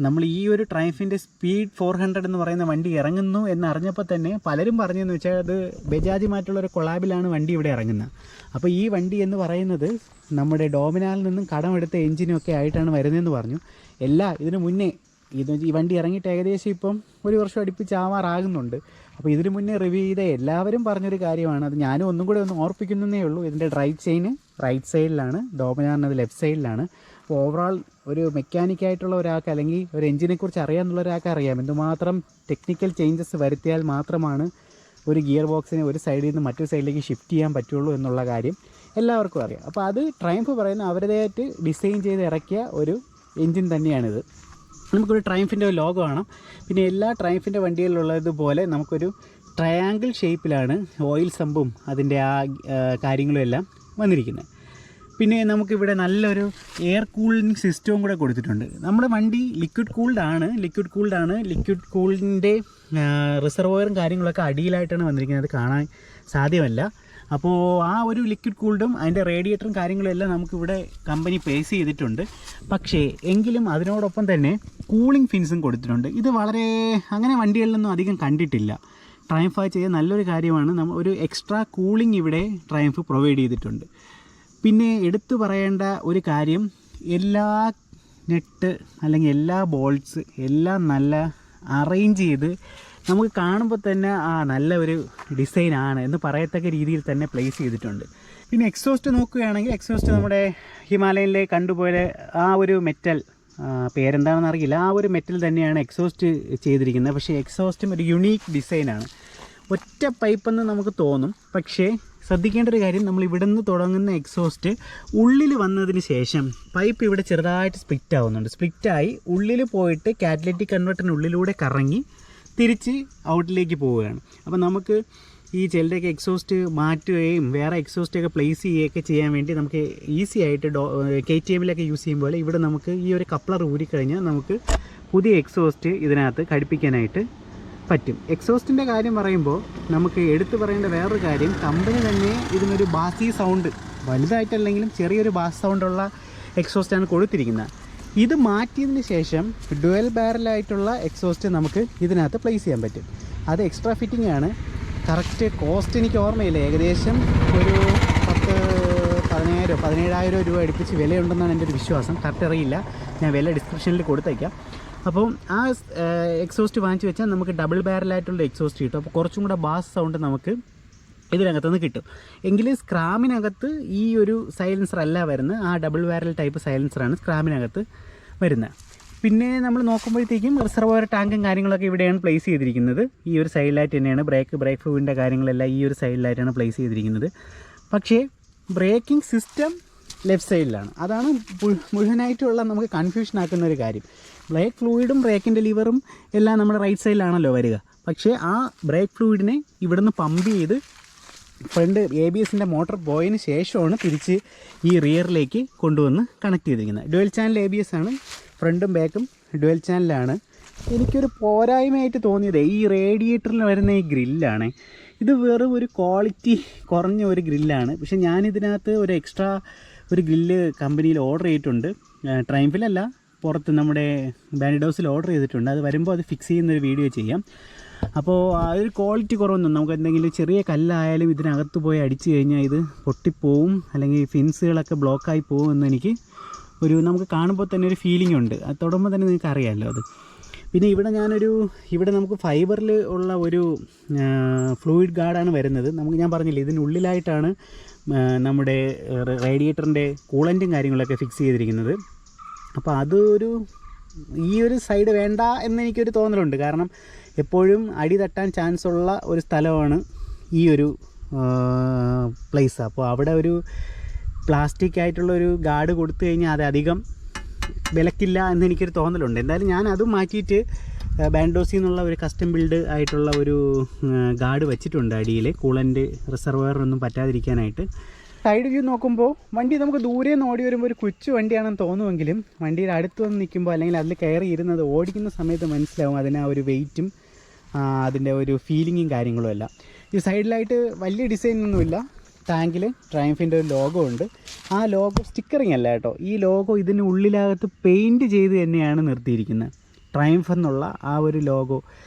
നമ്മൾ ഈ ഒരു ട്രയംഫിൻ്റെ സ്പീഡ് 400 എന്ന് പറയുന്ന വണ്ടി ഇറങ്ങുന്നു എന്നറിഞ്ഞപ്പോൾ തന്നെ പലരും പറഞ്ഞതെന്ന് വെച്ചാൽ അത് ബജാജുമായിട്ടുള്ളൊരു കൊളാബിലാണ് വണ്ടി ഇവിടെ ഇറങ്ങുന്നത്. അപ്പോൾ ഈ വണ്ടി എന്ന് പറയുന്നത് നമ്മുടെ ഡോമിനാറിൽ നിന്നും കടമെടുത്ത എൻജിനൊക്കെ ആയിട്ടാണ് വരുന്നതെന്ന് പറഞ്ഞു. ഇതിനു മുന്നേ ഈ വണ്ടി ഇറങ്ങിയിട്ട് ഏകദേശം ഇപ്പം 1 വർഷം അടുപ്പിച്ചാവാറാകുന്നുണ്ട്. അപ്പോൾ ഇതിനു മുന്നേ റിവ്യൂ ചെയ്ത എല്ലാവരും പറഞ്ഞൊരു കാര്യമാണ്, അത് ഞാനും ഒന്നും കൂടെ ഒന്ന് ഓർപ്പിക്കുന്നതേ ഉള്ളൂ. ഇതിൻ്റെ ഡ്രൈവ് ചെയിൻ റൈറ്റ് സൈഡിലാണ്, ഡോമിനാറിനത് ലെഫ്റ്റ് സൈഡിലാണ്. അപ്പോൾ ഓവറോൾ ഒരു മെക്കാനിക്കായിട്ടുള്ള ഒരാൾക്ക് അല്ലെങ്കിൽ ഒരു എഞ്ചിനെക്കുറിച്ച് അറിയാമെന്നുള്ള ഒരാൾക്ക് അറിയാം എന്തുമാത്രം ടെക്നിക്കൽ ചേഞ്ചസ് വരുത്തിയാൽ മാത്രമാണ് ഒരു ഗിയർ ബോക്സിനെ ഒരു സൈഡിൽ നിന്ന് മറ്റൊരു സൈഡിലേക്ക് ഷിഫ്റ്റ് ചെയ്യാൻ പറ്റുള്ളൂ എന്നുള്ള കാര്യം എല്ലാവർക്കും അറിയാം. അപ്പോൾ അത് ട്രയംഫ് പറയുന്ന അവരുടേതായിട്ട് ഡിസൈൻ ചെയ്ത് ഇറക്കിയ ഒരു എൻജിൻ തന്നെയാണിത്. നമുക്കൊരു ട്രയംഫിൻ്റെ ലോഗോ കാണാം. പിന്നെ എല്ലാ ട്രയംഫിൻ്റെ വണ്ടികളിലുള്ളതുപോലെ നമുക്കൊരു ട്രയാങ്കിൾ ഷേപ്പിലാണ് ഓയിൽ സമ്പും അതിൻ്റെ ആ കാര്യങ്ങളും എല്ലാം വന്നിരിക്കുന്നത്. പിന്നെ നമുക്കിവിടെ നല്ലൊരു എയർ കൂളിംഗ് സിസ്റ്റവും കൂടെ കൊടുത്തിട്ടുണ്ട്. നമ്മുടെ വണ്ടി ലിക്വിഡ് കൂൾഡാണ്. ലിക്വിഡ് കൂളിൻ്റെ റിസർവോയറും കാര്യങ്ങളൊക്കെ അടിയിലായിട്ടാണ് വന്നിരിക്കുന്നത്, കാണാൻ സാധ്യമല്ല. അപ്പോൾ ആ ഒരു ലിക്വിഡ് കൂൾഡും അതിൻ്റെ റേഡിയേറ്ററും കാര്യങ്ങളും എല്ലാം നമുക്കിവിടെ കമ്പനി പേസ് ചെയ്തിട്ടുണ്ട്. പക്ഷേ എങ്കിലും അതിനോടൊപ്പം തന്നെ കൂളിംഗ് ഫിൻസും കൊടുത്തിട്ടുണ്ട്. ഇത് വളരെ അങ്ങനെ വണ്ടികളിലൊന്നും അധികം കണ്ടിട്ടില്ല. ട്രയംഫ് ചെയ്ത നല്ലൊരു കാര്യമാണ്. ഒരു എക്സ്ട്രാ കൂളിംഗ് ഇവിടെ ട്രയംഫ് പ്രൊവൈഡ് ചെയ്തിട്ടുണ്ട്. പിന്നെ എടുത്തു പറയേണ്ട ഒരു കാര്യം, എല്ലാ നെറ്റ് അല്ലെങ്കിൽ എല്ലാ ബോൾട്ട്സ് എല്ലാം നല്ല അറേഞ്ച് ചെയ്ത് നമുക്ക് കാണുമ്പോൾ തന്നെ നല്ല ഒരു ഡിസൈനാണ് എന്ന് പറയത്തക്ക രീതിയിൽ തന്നെ പ്ലേസ് ചെയ്തിട്ടുണ്ട്. പിന്നെ എക്സോസ്റ്റ് നോക്കുകയാണെങ്കിൽ എക്സോസ്റ്റ് നമ്മുടെ ഹിമാലയനിലെ കണ്ടുപോയ ആ ഒരു മെറ്റൽ, പേരെന്താണെന്ന് അറിയില്ല, ആ ഒരു മെറ്റൽ തന്നെയാണ് എക്സോസ്റ്റ് ചെയ്തിരിക്കുന്നത്. പക്ഷേ എക്സോസ്റ്റും ഒരു യുണീക്ക് ഡിസൈനാണ്. ഒറ്റ പൈപ്പെന്ന് നമുക്ക് തോന്നും, പക്ഷേ ശ്രദ്ധിക്കേണ്ട ഒരു കാര്യം, നമ്മൾ ഇവിടെ നിന്ന് തുടങ്ങുന്ന എക്സോസ്റ്റ് ഉള്ളിൽ വന്നതിന് ശേഷം പൈപ്പ് ഇവിടെ ചെറുതായിട്ട് സ്പ്ലിറ്റ് ആവുന്നുണ്ട്. സ്പ്ലിറ്റായി ഉള്ളിൽ പോയിട്ട് കാറ്റലിറ്റിക് കൺവെർട്ടറിനുള്ളിലൂടെ കറങ്ങി തിരിച്ച് ഔട്ടിലേക്ക് പോവുകയാണ്. അപ്പോൾ നമുക്ക് ഈ ചിലരുടെയൊക്കെ എക്സോസ്റ്റ് മാറ്റുകയും വേറെ എക്സോസ്റ്റൊക്കെ പ്ലേസ് ചെയ്യുകയൊക്കെ ചെയ്യാൻ വേണ്ടി നമുക്ക് ഈസി ആയിട്ട് KTM-ലൊക്കെ യൂസ് ചെയ്യുമ്പോൾ ഇവിടെ നമുക്ക് ഈ ഒരു കപ്ലർ ഊരിക്കഴിഞ്ഞാൽ നമുക്ക് പുതിയ എക്സോസ്റ്റ് ഇതിനകത്ത് ഘടിപ്പിക്കാനായിട്ട് പറ്റും. എക്സോസ്റ്റിൻ്റെ കാര്യം പറയുമ്പോൾ നമുക്ക് എടുത്തു പറയേണ്ട വേറൊരു കാര്യം, കമ്പനി തന്നെ ഇതിനൊരു ബാസി സൗണ്ട്, വലുതായിട്ടല്ലെങ്കിലും ചെറിയൊരു ബാസ് സൗണ്ടുള്ള എക്സോസ്റ്റാണ് കൊടുത്തിരിക്കുന്നത്. ഇത് മാറ്റിയതിന് ശേഷം ഡുവൽ ബാരലായിട്ടുള്ള എക്സോസ്റ്റ് നമുക്ക് ഇതിനകത്ത് പ്ലേസ് ചെയ്യാൻ പറ്റും. അത് എക്സ്ട്രാ ഫിറ്റിംഗ് ആണ്. കറക്റ്റ് കോസ്റ്റ് എനിക്ക് ഓർമ്മയില്ല, ഏകദേശം ഒരു 17,000 രൂപ അടുപ്പിച്ച് വിലയുണ്ടെന്നാണ് എൻ്റെ ഒരു വിശ്വാസം. കറക്റ്റ് അറിയില്ല, ഞാൻ വില ഡിസ്ക്രിപ്ഷനിൽ കൊടുത്തേക്കാം. അപ്പോൾ ആ എക്സോസ്റ്റ് വാങ്ങിച്ച് വെച്ചാൽ നമുക്ക് ഡബിൾ ബാരലായിട്ടുള്ള എക്സോസ്റ്റ് കിട്ടും. അപ്പോൾ കുറച്ചും കൂടെ ബാസ് സൗണ്ട് നമുക്ക് ഇതിനകത്തുനിന്ന് കിട്ടും. എങ്കിലും സ്ക്രാമിനകത്ത് ഈ ഒരു സൈലൻസർ അല്ല വരുന്നത്, ആ ഡബിൾ ബാരൽ ടൈപ്പ് സൈലൻസറാണ് സ്ക്രാമിനകത്ത് വരുന്നത്. പിന്നെ നമ്മൾ നോക്കുമ്പോഴത്തേക്കും റിസർവോയർ ടാങ്കും കാര്യങ്ങളൊക്കെ ഇവിടെയാണ് പ്ലേസ് ചെയ്തിരിക്കുന്നത്. ഈ ഒരു സൈഡിലായിട്ട് തന്നെയാണ് ബ്രേക്ക് ഫ്ലൂയിഡിൻ്റെ കാര്യങ്ങളെല്ലാം ഈ ഒരു സൈഡിലായിട്ടാണ് പ്ലേസ് ചെയ്തിരിക്കുന്നത്. പക്ഷേ ബ്രേക്കിംഗ് സിസ്റ്റം ലെഫ്റ്റ് സൈഡിലാണ്. അതാണ് മുഴുവനായിട്ടുള്ള നമുക്ക് കൺഫ്യൂഷൻ ആക്കുന്ന ഒരു കാര്യം. ബ്രേക്ക് ഫ്ലൂയിഡും ബ്രേക്കിൻ്റെ ലിവറും എല്ലാം നമ്മുടെ റൈറ്റ് സൈഡിലാണല്ലോ വരിക. പക്ഷേ ആ ബ്രേക്ക് ഫ്ലൂയിഡിനെ ഇവിടുന്ന് പമ്പ് ചെയ്ത് ഫ്രണ്ട് ABSൻ്റെ മോട്ടർ പോയതിന് ശേഷമാണ് തിരിച്ച് ഈ റിയറിലേക്ക് കൊണ്ടുവന്ന് കണക്ട് ചെയ്തിരിക്കുന്നത്. ഡുവൽ ചാനൽ ABS ആണ്, ഫ്രണ്ടും ബാക്കും ഡുവൽ ചാനലാണ്. എനിക്കൊരു പോരായ്മയായിട്ട് തോന്നിയത് ഈ റേഡിയേറ്ററിൽ വരുന്ന ഈ ഗ്രില്ലാണ്. ഇത് വെറും ഒരു ക്വാളിറ്റി കുറഞ്ഞ ഒരു ഗ്രില്ലാണ്. പക്ഷേ ഞാനിതിനകത്ത് ഒരു എക്സ്ട്രാ ഒരു ഗ്രില്ല് കമ്പനിയിൽ ഓർഡർ ചെയ്തിട്ടുണ്ട്. ട്രയംഫിലല്ല, പുറത്ത് നമ്മുടെ ബാനിഡോസിൽ ഓർഡർ ചെയ്തിട്ടുണ്ട്. അത് വരുമ്പോൾ അത് ഫിക്സ് ചെയ്യുന്നൊരു വീഡിയോ ചെയ്യാം. അപ്പോൾ ആ ഒരു ക്വാളിറ്റി കുറവൊന്നും, നമുക്ക് എന്തെങ്കിലും ചെറിയ കല്ലായാലും ഇതിനകത്ത് പോയി അടിച്ചു കഴിഞ്ഞാൽ ഇത് പൊട്ടിപ്പോവും, അല്ലെങ്കിൽ ഫിൻസുകളൊക്കെ ബ്ലോക്കായി പോകുമെന്ന് എനിക്ക് നമുക്ക് കാണുമ്പോൾ തന്നെ ഒരു ഫീലിംഗ് ഉണ്ട്. അത് തൊടുമ്പോൾ തന്നെ നിങ്ങൾക്ക് അറിയാമല്ലോ അത്. പിന്നെ ഇവിടെ നമുക്ക് ഫൈബറിൽ ഉള്ള ഒരു ഫ്ലൂയിഡ് ഗാർഡാണ് വരുന്നത്. ഞാൻ പറഞ്ഞില്ലേ ഇതിനുള്ളിലായിട്ടാണ് നമ്മുടെ റേഡിയേറ്ററിൻ്റെ കൂളൻറ്റും കാര്യങ്ങളൊക്കെ ഫിക്സ് ചെയ്തിരിക്കുന്നത്. അപ്പോൾ ഈ ഒരു സൈഡ് വേണ്ട എന്നെനിക്കൊരു തോന്നലുണ്ട്. കാരണം എപ്പോഴും അടി തട്ടാൻ ചാൻസ് ഉള്ള ഒരു സ്ഥലമാണ് ഈ ഒരു പ്ലേസ്. അപ്പോൾ അവിടെ ഒരു പ്ലാസ്റ്റിക് ആയിട്ടുള്ളൊരു ഗാർഡ് കൊടുത്തു കഴിഞ്ഞാൽ അത് അധികം വിലക്കില്ല എന്നെനിക്കൊരു തോന്നലുണ്ട്. എന്തായാലും ഞാൻ അതും മാറ്റിയിട്ട് ബാൻഡോസിൽ നിന്നുള്ള ഒരു കസ്റ്റം ബിൽഡ് ആയിട്ടുള്ള ഒരു ഗാർഡ് വെച്ചിട്ടുണ്ട് അടിയിൽ, കൂളൻ്റ് റിസർവയറിനൊന്നും പറ്റാതിരിക്കാനായിട്ട്. സൈഡ് വ്യൂ നോക്കുമ്പോൾ വണ്ടി നമുക്ക് ദൂരെ നിന്ന് ഓടി വരുമ്പോൾ ഒരു കൊച്ചു വണ്ടിയാണെന്ന് തോന്നുമെങ്കിലും വണ്ടിയുടെ അടുത്ത് വന്ന് നിൽക്കുമ്പോൾ അല്ലെങ്കിൽ അതിൽ കയറി ഇരുന്നത് ഓടിക്കുന്ന സമയത്ത് മനസ്സിലാവും അതിന് ആ ഒരു വെയിറ്റും അതിൻ്റെ ഒരു ഫീലിങ്ങും കാര്യങ്ങളും എല്ലാം. ഈ സൈഡിലായിട്ട് വലിയ ഡിസൈനൊന്നുമില്ല. ടാങ്കിൽ ട്രയംഫിൻ്റെ ഒരു ലോഗോ ഉണ്ട്. ആ ലോഗോ സ്റ്റിക്കറിങ് അല്ല കേട്ടോ, ഈ ലോഗോ ഇതിന് ഉള്ളിലകത്ത് പെയിൻറ്റ് ചെയ്ത് തന്നെയാണ് നിർത്തിയിരിക്കുന്നത്. ട്രയംഫ് എന്നുള്ള ആ ഒരു ലോഗോ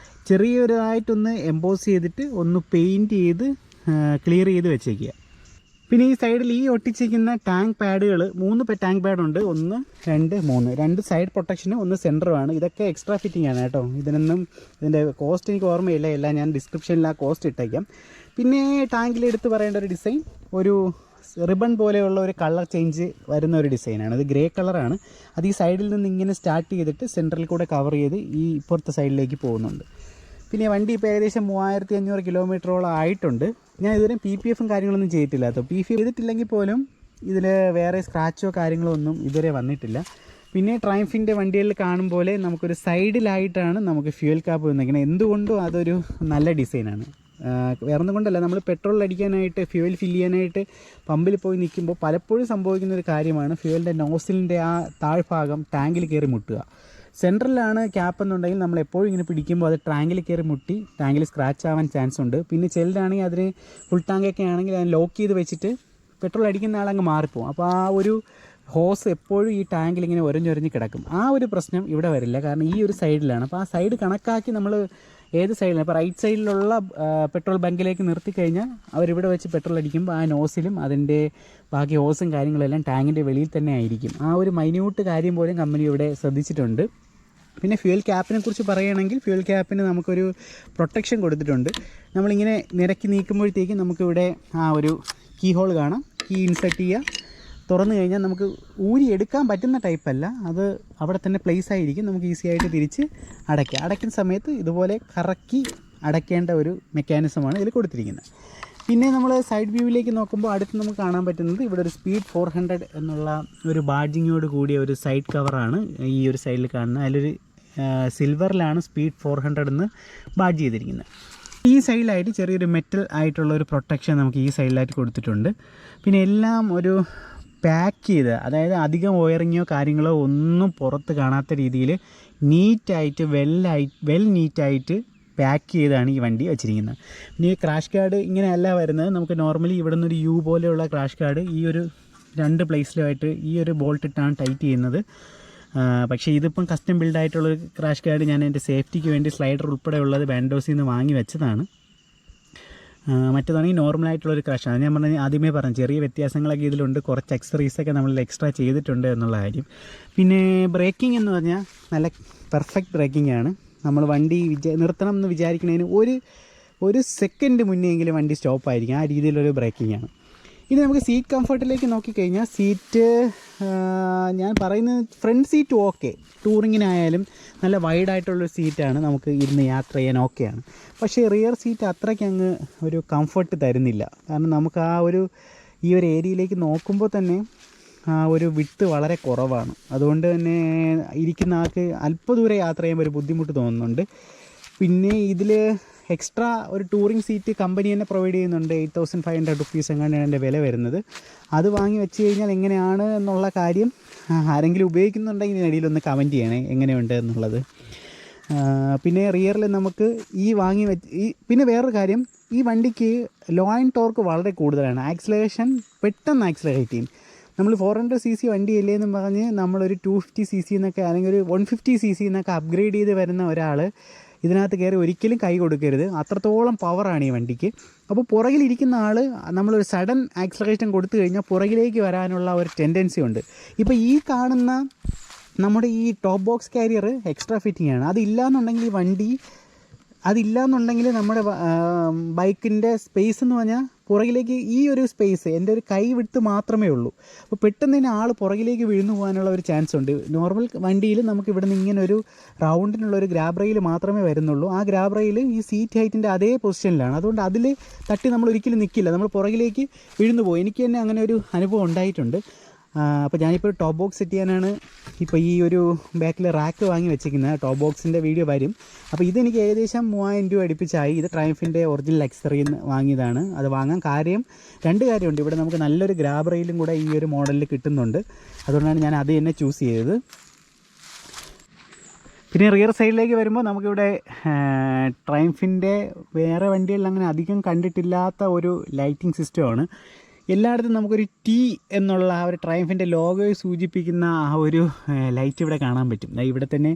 ചെറിയൊരുതായിട്ടൊന്ന് എംബോസ് ചെയ്തിട്ട് ഒന്ന് പെയിൻറ്റ് ചെയ്ത് ക്ലിയർ ചെയ്ത് വെച്ചേക്കുക. പിന്നെ ഈ സൈഡിൽ ഈ ഒട്ടിച്ചിരിക്കുന്ന ടാങ്ക് പാഡുകൾ 3 ടാങ്ക് പാഡുണ്ട്. 1 2 3 2 സൈഡ് പ്രൊട്ടക്ഷനും 1 സെൻറ്ററുമാണ്. ഇതൊക്കെ എക്സ്ട്രാ ഫിറ്റിംഗ് ആണ് കേട്ടോ. ഇതിൻ്റെ കോസ്റ്റ് എനിക്ക് ഓർമ്മയില്ല, എല്ലാം ഞാൻ ഡിസ്ക്രിപ്ഷനിൽ ആ കോസ്റ്റ് ഇട്ടേക്കാം. പിന്നെ ടാങ്കിൽ എടുത്ത് പറയേണ്ട ഒരു ഡിസൈൻ ഒരു റിബൺ പോലെയുള്ള ഒരു കളർ ചേഞ്ച് വരുന്ന ഒരു ഡിസൈനാണ്. അത് ഗ്രേ കളറാണ്. അത് ഈ സൈഡിൽ നിന്ന് ഇങ്ങനെ സ്റ്റാർട്ട് ചെയ്തിട്ട് സെൻട്രൽ കൂടെ കവർ ചെയ്ത് ഈ ഇപ്പുറത്തെ സൈഡിലേക്ക് പോകുന്നുണ്ട്. പിന്നെ വണ്ടി ഇപ്പോൾ ഏകദേശം 3500 കിലോമീറ്ററോളം ആയിട്ടുണ്ട്. ഞാൻ ഇതുവരെ PPFും കാര്യങ്ങളൊന്നും ചെയ്തിട്ടില്ല കേട്ടോ. PPF ചെയ്തിട്ടില്ലെങ്കിൽ പോലും ഇതിൽ വേറെ സ്ക്രാച്ചോ കാര്യങ്ങളോ ഒന്നും ഇതുവരെ വന്നിട്ടില്ല. പിന്നെ ട്രയംഫിൻ്റെ വണ്ടികളിൽ കാണും പോലെ നമുക്കൊരു സൈഡിലായിട്ടാണ് നമുക്ക് ഫ്യൂൽ ക്യാപ്പ് വന്നിരിക്കുന്നത്. എന്തുകൊണ്ടും അതൊരു നല്ല ഡിസൈനാണ്. വേറെ ഒന്നും കൊണ്ടല്ല, നമ്മൾ പെട്രോൾ അടിക്കാനായിട്ട് ഫ്യൂവൽ ഫില്ല് ചെയ്യാനായിട്ട് പമ്പിൽ പോയി നിൽക്കുമ്പോൾ പലപ്പോഴും സംഭവിക്കുന്ന ഒരു കാര്യമാണ് ഫ്യൂവലിൻ്റെ നോസിലിൻ്റെ ആ താഴ്ഭാഗം ടാങ്കിൽ കയറി മുട്ടുക. സെൻട്രലാണ് ക്യാപ്പ് എന്നുണ്ടെങ്കിൽ നമ്മൾ എപ്പോഴും ഇങ്ങനെ പിടിക്കുമ്പോൾ അത് ടാങ്കിൽ കയറി മുട്ടി ടാങ്കിൽ സ്ക്രാച്ച് ആവാൻ ചാൻസ് ഉണ്ട്. പിന്നെ ചിലരാണെങ്കിൽ അതിന് ഫുൾ ടാങ്കൊക്കെ ആണെങ്കിൽ അതിന് ലോക്ക് ചെയ്ത് വെച്ചിട്ട് പെട്രോൾ അടിക്കുന്ന ആളങ്ങ് മാറിപ്പോവും. അപ്പോൾ ആ ഒരു ഹോസ് എപ്പോഴും ഈ ടാങ്കിൽ ഇങ്ങനെ ഒരഞ്ഞൊരഞ്ഞ് കിടക്കും. ആ ഒരു പ്രശ്നം ഇവിടെ വരില്ല, കാരണം ഈ ഒരു സൈഡിലാണ്. അപ്പോൾ ആ സൈഡ് കണക്കാക്കി നമ്മൾ ഏത് സൈഡിലാണ് ഇപ്പോൾ റൈറ്റ് സൈഡിലുള്ള പെട്രോൾ ബങ്കിലേക്ക് നിർത്തിക്കഴിഞ്ഞാൽ അവരിവിടെ വെച്ച് പെട്രോൾ അടിക്കുമ്പോൾ ആ നോസിലും അതിൻ്റെ ബാക്കി ഹോസും കാര്യങ്ങളെല്ലാം ടാങ്കിൻ്റെ വെളിയിൽ തന്നെ ആയിരിക്കും. ആ ഒരു മൈന്യൂട്ട് കാര്യം പോലും കമ്പനി ഇവിടെ ശ്രദ്ധിച്ചിട്ടുണ്ട്. പിന്നെ ഫ്യൂൽ ക്യാപ്പിനെ കുറിച്ച് പറയുകയാണെങ്കിൽ ഫ്യൂൽ ക്യാപ്പിന് നമുക്കൊരു പ്രൊട്ടക്ഷൻ കൊടുത്തിട്ടുണ്ട്. നമ്മളിങ്ങനെ നിരക്കി നീക്കുമ്പോഴത്തേക്കും നമുക്കിവിടെ ആ ഒരു കീ ഹോൾ കാണാം. കീ ഇൻസെർട്ട് ചെയ്യുക, തുറന്നു കഴിഞ്ഞാൽ നമുക്ക് ഊരി എടുക്കാൻ പറ്റുന്ന ടൈപ്പല്ല, അത് അവിടെ തന്നെ പ്ലേസ് ആയിരിക്കും. നമുക്ക് ഈസി ആയിട്ട് തിരിച്ച് അടയ്ക്കുന്ന സമയത്ത് ഇതുപോലെ കറക്കി അടയ്ക്കേണ്ട ഒരു മെക്കാനിസമാണ് ഇതിൽ കൊടുത്തിരിക്കുന്നത്. പിന്നെ നമ്മൾ സൈഡ് വ്യൂവിലേക്ക് നോക്കുമ്പോൾ അടുത്ത് നമുക്ക് കാണാൻ പറ്റുന്നത് ഇവിടെ ഒരു സ്പീഡ് 400 എന്നുള്ള ഒരു ബാഡ്ജിങ്ങോട് കൂടിയ ഒരു സൈഡ് കവറാണ് ഈ ഒരു സൈഡിൽ കാണുന്നത്. അതിലൊരു സിൽവറിലാണ് സ്പീഡ് 400 എന്ന് ബാഡ്ജ് ചെയ്തിരിക്കുന്നത്. ഈ സൈഡിലായിട്ട് ചെറിയൊരു മെറ്റൽ ആയിട്ടുള്ള ഒരു പ്രൊട്ടക്ഷൻ നമുക്ക് ഈ സൈഡിലായിട്ട് കൊടുത്തിട്ടുണ്ട്. പിന്നെ എല്ലാം ഒരു പാക്ക് ചെയ്ത്, അതായത് അധികം വയറിങ്ങോ കാര്യങ്ങളോ ഒന്നും പുറത്ത് കാണാത്ത രീതിയിൽ നീറ്റായിട്ട് വെൽ നീറ്റായിട്ട് പാക്ക് ചെയ്താണ് ഈ വണ്ടി വെച്ചിരിക്കുന്നത്. പിന്നെ ഈ ക്രാഷ് ഗാർഡ് ഇങ്ങനെയല്ല വരുന്നത്. നമുക്ക് നോർമലി ഇവിടെ നിന്നൊരു യു പോലെയുള്ള ക്രാഷ് ഗാർഡ് ഈ ഒരു 2 പ്ലേസിലുമായിട്ട് ഈ ഒരു ബോൾട്ട് ഇട്ടാണ് ടൈറ്റ് ചെയ്യുന്നത്. പക്ഷേ ഇതിപ്പം കസ്റ്റം ബിൽഡായിട്ടുള്ളൊരു ക്രാഷ് ഗാർഡ് ഞാൻ എൻ്റെ സേഫ്റ്റിക്ക് വേണ്ടി സ്ലൈഡർ ഉൾപ്പെടെ ഉള്ളത് ബാൻഡോസിൽ നിന്ന് വാങ്ങി വെച്ചതാണ്. മറ്റേതാണെങ്കിൽ നോർമലായിട്ടുള്ളൊരു ക്രാഷ് ആണ്. ഞാൻ ആദ്യമേ പറഞ്ഞു ചെറിയ വ്യത്യാസങ്ങളൊക്കെ ഇതിലുണ്ട്, കുറച്ച് എക്സസറീസൊക്കെ നമ്മൾ എക്സ്ട്രാ ചെയ്തിട്ടുണ്ട് എന്നുള്ള കാര്യം. പിന്നെ ബ്രേക്കിംഗ് എന്ന് പറഞ്ഞാൽ നല്ല പെർഫെക്റ്റ് ബ്രേക്കിംഗ് ആണ്. നമ്മൾ വണ്ടി നിർത്തണം എന്ന് വിചാരിക്കുന്നതിന് ഒരു സെക്കൻഡ് മുന്നെയെങ്കിലും വണ്ടി സ്റ്റോപ്പായിരിക്കും, ആ രീതിയിലൊരു ബ്രേക്കിംഗ് ആണ്. ഇനി നമുക്ക് സീറ്റ് കംഫർട്ടിലേക്ക് നോക്കിക്കഴിഞ്ഞാൽ സീറ്റ് ഞാൻ പറയുന്നത് ഫ്രണ്ട് സീറ്റ് ഓക്കെ, ടൂറിങ്ങിനായാലും നല്ല വൈഡായിട്ടുള്ളൊരു സീറ്റാണ്, നമുക്ക് ഇരുന്ന് യാത്ര ചെയ്യാൻ ഓക്കെയാണ്. പക്ഷേ റിയർ സീറ്റ് അത്രയ്ക്ക് അങ്ങ് ഒരു കംഫർട്ട് തരുന്നില്ല. കാരണം നമുക്ക് ഈ ഒരു ഏരിയയിലേക്ക് നോക്കുമ്പോൾ തന്നെ ആ ഒരു വിഡ്ത്ത് വളരെ കുറവാണ്. അതുകൊണ്ട് തന്നെ ഇരിക്കുന്ന ആൾക്ക് അല്പദൂരം യാത്ര ചെയ്യുമ്പോൾ ഒരു ബുദ്ധിമുട്ട് തോന്നുന്നുണ്ട്. പിന്നെ ഇതിൽ എക്സ്ട്രാ ഒരു ടൂറിംഗ് സീറ്റ് കമ്പനി തന്നെ പ്രൊവൈഡ് ചെയ്യുന്നുണ്ട്. 8500 റുപ്പീസ് എങ്ങനെയാണ് എൻ്റെ വില വരുന്നത്. അത് വാങ്ങി വെച്ച് കഴിഞ്ഞാൽ എങ്ങനെയാണ് എന്നുള്ള കാര്യം ആരെങ്കിലും ഉപയോഗിക്കുന്നുണ്ടെങ്കിൽ ഇതിനിടയിലൊന്ന് കമൻറ്റ് ചെയ്യണേ എങ്ങനെയുണ്ട് എന്നുള്ളത്. പിന്നെ റിയറിൽ നമുക്ക് പിന്നെ വേറൊരു കാര്യം, ഈ വണ്ടിക്ക് ലോ ആൻഡ് ടോർക്ക് വളരെ കൂടുതലാണ്. ആക്സിലറേഷൻ പെട്ടെന്ന് ആക്സിലറേറ്റ് ചെയ്യും. നമ്മൾ 400cc വണ്ടിയല്ലേ എന്നും പറഞ്ഞ് നമ്മളൊരു 250cc എന്നൊക്കെ അല്ലെങ്കിൽ ഒരു 150cc എന്നൊക്കെ അപ്ഗ്രേഡ് ചെയ്ത് വരുന്ന ഒരാൾ ഇതിനകത്ത് കയറി ഒരിക്കലും കൈ കൊടുക്കരുത്, അത്രത്തോളം പവറാണ് ഈ വണ്ടിക്ക്. അപ്പോൾ പുറകിലിരിക്കുന്ന ആൾ നമ്മളൊരു സഡൻ ആക്സലറേഷൻ കൊടുത്തു കഴിഞ്ഞാൽ പുറകിലേക്ക് വരാനുള്ള ഒരു ടെൻഡൻസി ഉണ്ട്. ഇപ്പോൾ ഈ കാണുന്ന നമ്മുടെ ഈ top box carrier extra fitting ആണ്. അതില്ലാന്നുണ്ടെങ്കിൽ നമ്മുടെ ബൈക്കിൻ്റെ സ്പേസ് എന്ന് പറഞ്ഞാൽ പുറകിലേക്ക് ഈ ഒരു സ്പേസ് എൻ്റെ ഒരു കൈ വിട്ട് മാത്രമേ ഉള്ളൂ. അപ്പോൾ പെട്ടെന്ന് തന്നെ ആൾ പുറകിലേക്ക് വീഴ്ന്നു പോകാനുള്ള ഒരു ചാൻസ് ഉണ്ട്. നോർമൽ വണ്ടിയിൽ നമുക്ക് ഇവിടെ നിന്ന് ഇങ്ങനെ ഒരു റൗണ്ടിനുള്ള ഒരു ഗ്രാബ് റെയിൽ മാത്രമേ വരുന്നുള്ളൂ. ആ ഗ്രാബ് റെയിൽ ഈ സീറ്റ് ഹൈറ്റിൻ്റെ അതേ പൊസിഷനിലാണ്. അതുകൊണ്ട് അതിൽ തട്ടി നമ്മൾ ഒരിക്കലും നിൽക്കില്ല, നമ്മൾ പുറകിലേക്ക് വീഴ്ന്നു പോകും. എനിക്ക് തന്നെ അങ്ങനെ ഒരു അനുഭവം ഉണ്ടായിട്ടുണ്ട്. അപ്പോൾ ഞാനിപ്പോൾ ടോപ്പ് ബോക്സ് സെറ്റ് ചെയ്യാനാണ് ഇപ്പോൾ ഈ ഒരു ബാക്കിൽ റാക്ക് വാങ്ങി വെച്ചിരിക്കുന്നത്. ടോപ്പ് ബോക്സിൻ്റെ വീഡിയോ വരും. അപ്പോൾ ഇതെനിക്ക് ഏകദേശം 3000 രൂപ അടുപ്പിച്ചായി. ഇത് ട്രയംഫിൻ്റെ ഒറിജിനൽ ലക്സറിയിൽ നിന്ന് വാങ്ങിയതാണ്. അത് വാങ്ങാൻ രണ്ട് കാര്യമുണ്ട്. ഇവിടെ നമുക്ക് നല്ലൊരു ഗ്രാബ് റെയിലും കൂടെ ഈ ഒരു മോഡലിൽ കിട്ടുന്നുണ്ട്. അതുകൊണ്ടാണ് ഞാൻ അത് തന്നെ ചൂസ് ചെയ്തത്. പിന്നെ റിയർ സൈഡിലേക്ക് വരുമ്പോൾ നമുക്കിവിടെ ട്രയംഫിൻ്റെ വേറെ വണ്ടികളിൽ അങ്ങനെ അധികം കണ്ടിട്ടില്ലാത്ത ഒരു ലൈറ്റിംഗ് സിസ്റ്റമാണ്. എല്ലായിടത്തും നമുക്കൊരു ടി എന്നുള്ള ആ ഒരു ട്രയംഫിൻ്റെ ലോഗോയെ സൂചിപ്പിക്കുന്ന ആ ഒരു ലൈറ്റ് ഇവിടെ കാണാൻ പറ്റും. ഇവിടെ തന്നെ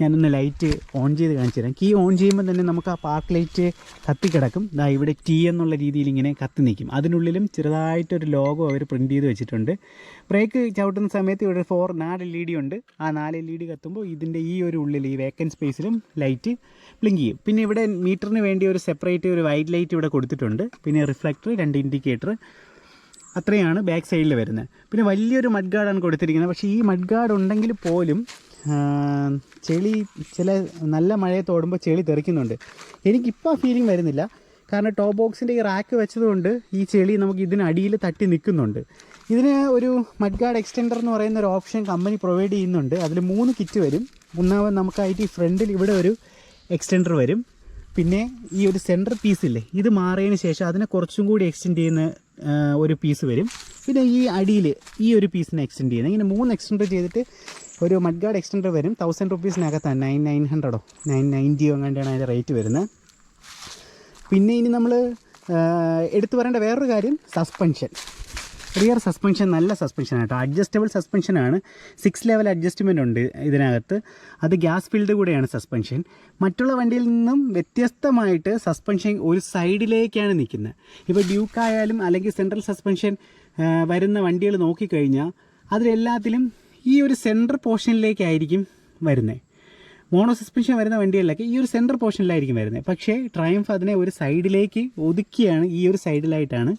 ഞാനൊന്ന് ലൈറ്റ് ഓൺ ചെയ്ത് കാണിച്ചു തരാം. കീ ഓൺ ചെയ്യുമ്പോൾ തന്നെ നമുക്ക് ആ പാർക്ക് ലൈറ്റ് കത്തിക്കിടക്കും. ഇവിടെ ടി എന്നുള്ള രീതിയിൽ ഇങ്ങനെ കത്തി നിൽക്കും. അതിനുള്ളിലും ചെറുതായിട്ടൊരു ലോഗോ അവർ പ്രിൻറ്റ് ചെയ്ത് വെച്ചിട്ടുണ്ട്. ബ്രേക്ക് ചവിട്ടുന്ന സമയത്ത് ഇവിടെ 4 LED ഉണ്ട്. ആ 4 LED കത്തുമ്പോൾ ഇതിൻ്റെ ഈ ഒരു ഉള്ളിൽ ഈ വേക്കൻറ്റ് സ്പേസിലും ലൈറ്റ് ബ്ലിങ്ക് ചെയ്യും. പിന്നെ ഇവിടെ മീറ്ററിന് വേണ്ടി ഒരു സെപ്പറേറ്റ് ഒരു വൈറ്റ് ലൈറ്റ് ഇവിടെ കൊടുത്തിട്ടുണ്ട്. പിന്നെ റിഫ്ലക്ടർ, 2 ഇൻഡിക്കേറ്റർ, അത്രയാണ് ബാക്ക് സൈഡിൽ വരുന്നത്. പിന്നെ വലിയൊരു മഡ് ഗാർഡാണ് കൊടുത്തിരിക്കുന്നത്. പക്ഷേ ഈ മഡ് ഗാർഡ് ഉണ്ടെങ്കിൽ പോലും ചെളി നല്ല മഴയത്ത് ഓടുമ്പോൾ ചെളി തെറിക്കുന്നുണ്ട്. എനിക്കിപ്പോൾ ഫീലിംഗ് വരുന്നില്ല, കാരണം ടോപ്പ് ബോക്സിൻ്റെ ഈ റാക്ക് വെച്ചതുകൊണ്ട് ഈ ചെളി നമുക്ക് ഇതിനടിയിൽ തട്ടി നിൽക്കുന്നുണ്ട്. ഇതിന് ഒരു മഡ് ഗാർഡ് എക്സ്റ്റെൻഡർ എന്ന് പറയുന്ന ഒരു ഓപ്ഷൻ കമ്പനി പ്രൊവൈഡ് ചെയ്യുന്നുണ്ട്. അതിൽ 3 കിറ്റ് വരും. ഒന്നാമത് നമുക്കായിട്ട് ഈ ഫ്രണ്ടിൽ ഇവിടെ ഒരു എക്സ്റ്റെൻഡർ വരും. പിന്നെ ഈ ഒരു സെൻറ്റർ പീസില്ലേ, ഇത് മാറിയതിന് ശേഷം അതിനെ കുറച്ചും കൂടി എക്സ്റ്റെൻഡ് ചെയ്യുന്ന ഒരു പീസ് വരും. പിന്നെ ഈ അടിയിൽ ഈ ഒരു പീസിനെ എക്സ്റ്റെൻഡ് ചെയ്യുന്നത്. ഇങ്ങനെ 3 എക്സ്റ്റെൻഡ് ചെയ്തിട്ട് ഒരു മഡ് ഗാർഡ് എക്സ്റ്റെൻഡർ വരും. 1000 റുപ്പീസിനകത്താണ് 900 990 അങ്ങനെയാണ് അതിൻ്റെ റേറ്റ് വരുന്നത്. പിന്നെ ഇനി നമ്മൾ എടുത്തു പറയേണ്ട വേറൊരു കാര്യം, സസ്പെൻഷൻ. റിയർ സസ്പെൻഷൻ നല്ല സസ്പെൻഷനാണ് കേട്ടോ. അഡ്ജസ്റ്റബിൾ സസ്പെൻഷനാണ്. 6 ലെവൽ അഡ്ജസ്റ്റ്മെൻ്റ് ഉണ്ട് ഇതിനകത്ത്. അത് ഗ്യാസ് ഫീൽഡ് കൂടെയാണ് സസ്പെൻഷൻ. മറ്റുള്ള വണ്ടിയിൽ നിന്നും വ്യത്യസ്തമായിട്ട് സസ്പെൻഷൻ ഒരു സൈഡിലേക്കാണ് നിൽക്കുന്നത്. ഇപ്പോൾ ഡ്യൂക്ക് ആയാലും അല്ലെങ്കിൽ സെൻട്രൽ സസ്പെൻഷൻ വരുന്ന വണ്ടികൾ നോക്കിക്കഴിഞ്ഞാൽ അതിലെല്ലാത്തിലും ഈ ഒരു സെൻട്രൽ പോർഷനിലേക്കായിരിക്കും വരുന്നത്. മോണോ സസ്പെൻഷൻ വരുന്ന വണ്ടികളിലൊക്കെ ഈ ഒരു സെൻട്രൽ പോർഷനിലായിരിക്കും വരുന്നത്. പക്ഷേ ട്രയംഫ് അതിനെ ഒരു സൈഡിലേക്ക് ഒതുക്കിയാണ്, ഈ ഒരു സൈഡിലായിട്ടാണ്